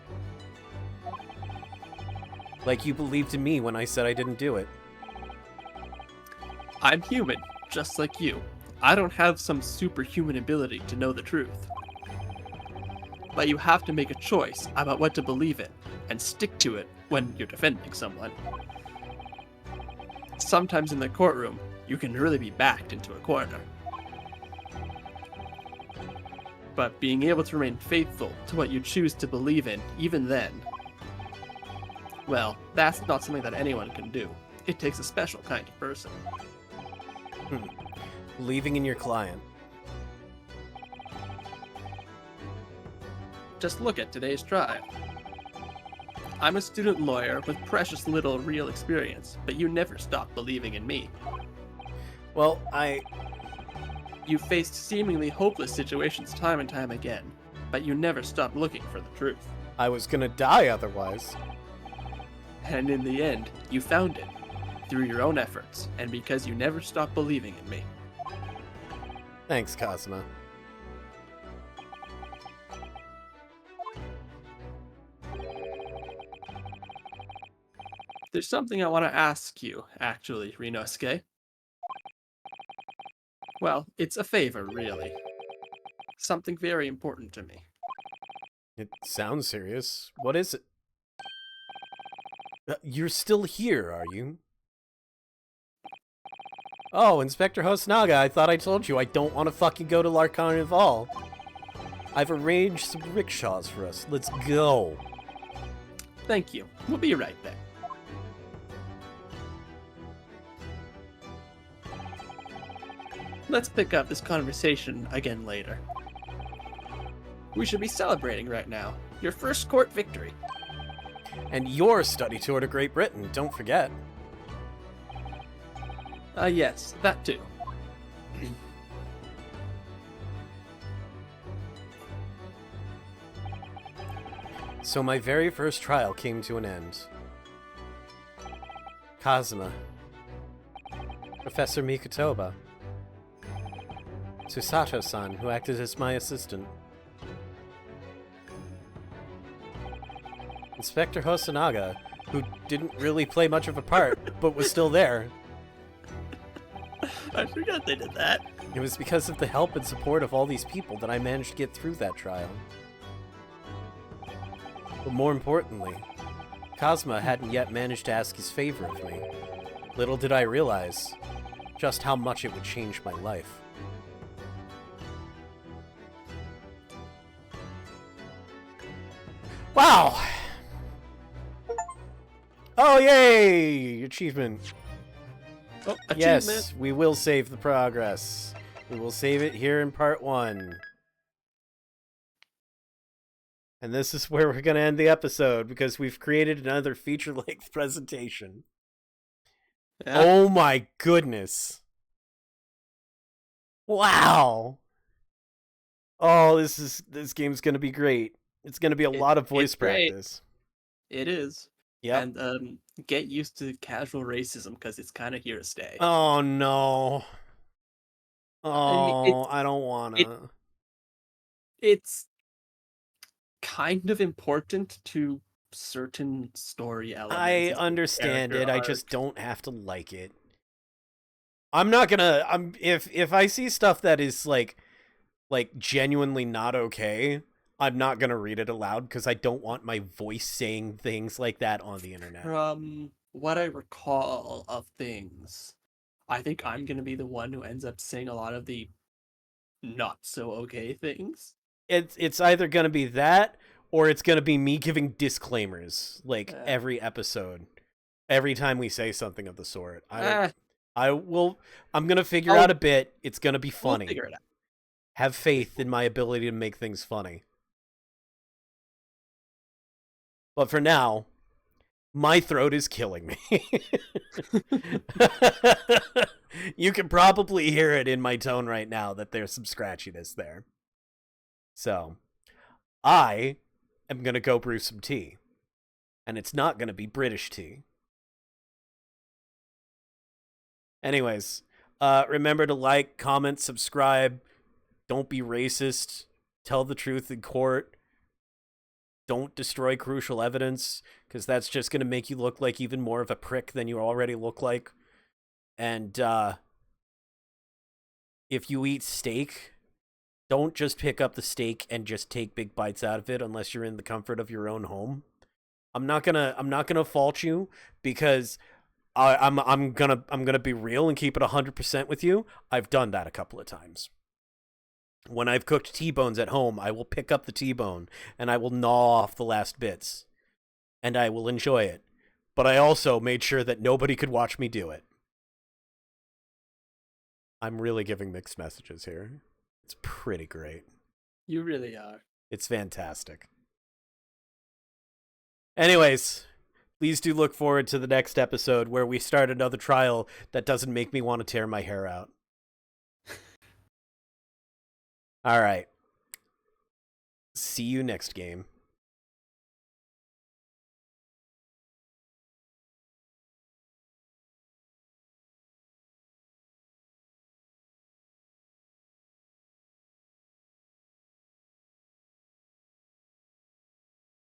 Like you believed in me when I said I didn't do it. I'm human, just like you. I don't have some superhuman ability to know the truth. But you have to make a choice about what to believe in, and stick to it when you're defending someone. Sometimes in the courtroom, you can really be backed into a corner. But being able to remain faithful to what you choose to believe in, even then, well, that's not something that anyone can do. It takes a special kind of person. Believing in your client. Just look at today's trial. I'm a student lawyer with precious little real experience, but you never stopped believing in me. Well, You faced seemingly hopeless situations time and time again, but you never stopped looking for the truth. I was gonna die otherwise. And in the end, you found it, through your own efforts, and because you never stopped believing in me. Thanks, Kazuma. There's something I want to ask you, actually, Rinosuke. Well, it's a favor, really. Something very important to me. It sounds serious. What is it? You're still here, are you? Oh, Inspector Hosonaga, I thought I told you I don't want to fucking go to Larcarnival. I've arranged some rickshaws for us. Let's go. Thank you. We'll be right there. Let's pick up this conversation again later. We should be celebrating right now. Your first court victory. And your study tour to Great Britain, don't forget. Yes, that too. So my very first trial came to an end. Kazuma. Professor Mikotoba. Susato-san, who acted as my assistant. Inspector Hosonaga, who didn't really play much of a part, but was still there. I forgot they did that. It was because of the help and support of all these people that I managed to get through that trial. But more importantly, Kazuma hadn't yet managed to ask his favor of me. Little did I realize just how much it would change my life. Wow! Oh, yay! Achievement. Oh, achievement. Yes, we will save the progress. We will save it here in part 1. And this is where we're going to end the episode, because we've created another feature-length presentation. Yeah. Oh my goodness. Wow. Oh, this game's going to be great. It's going to be a lot of voice it's great. practice. It is. Yep. And get used to casual racism because it's kind of here to stay. Oh no. Oh, it's- I don't want to. It's kind of important to certain story elements. I of the understand it. character I arc. just don't have to like it. I'm not gonna. If I see stuff that is like genuinely not okay, I'm not going to read it aloud because I don't want my voice saying things like that on the internet. From what I recall of things, I think I'm gonna be the one who ends up saying a lot of the not so okay things. It's either going to be that or it's going to be me giving disclaimers like Yeah. every episode. Every time we say something of the sort. Ah, I'm going to figure out a bit. It's going to be we'll funny. figure it out. Have faith in my ability to make things funny. But for now, my throat is killing me. You can probably hear it in my tone right now that there's some scratchiness there. So, I am going to go brew some tea. And it's not going to be British tea. Anyways, remember to like, comment, subscribe. Don't be racist. Tell the truth in court. Don't destroy crucial evidence, because that's just going to make you look like even more of a prick than you already look like. And if you eat steak, don't just pick up the steak and just take big bites out of it unless you're in the comfort of your own home. I'm not gonna fault you because I'm gonna be real and keep it 100% with you. I've done that a couple of times. When I've cooked T-bones at home, I will pick up the T-bone and I will gnaw off the last bits. And I will enjoy it. But I also made sure that nobody could watch me do it. I'm really giving mixed messages here. It's pretty great. You really are. It's fantastic. Anyways, please do look forward to the next episode where we start another trial that doesn't make me want to tear my hair out. All right. See you next game.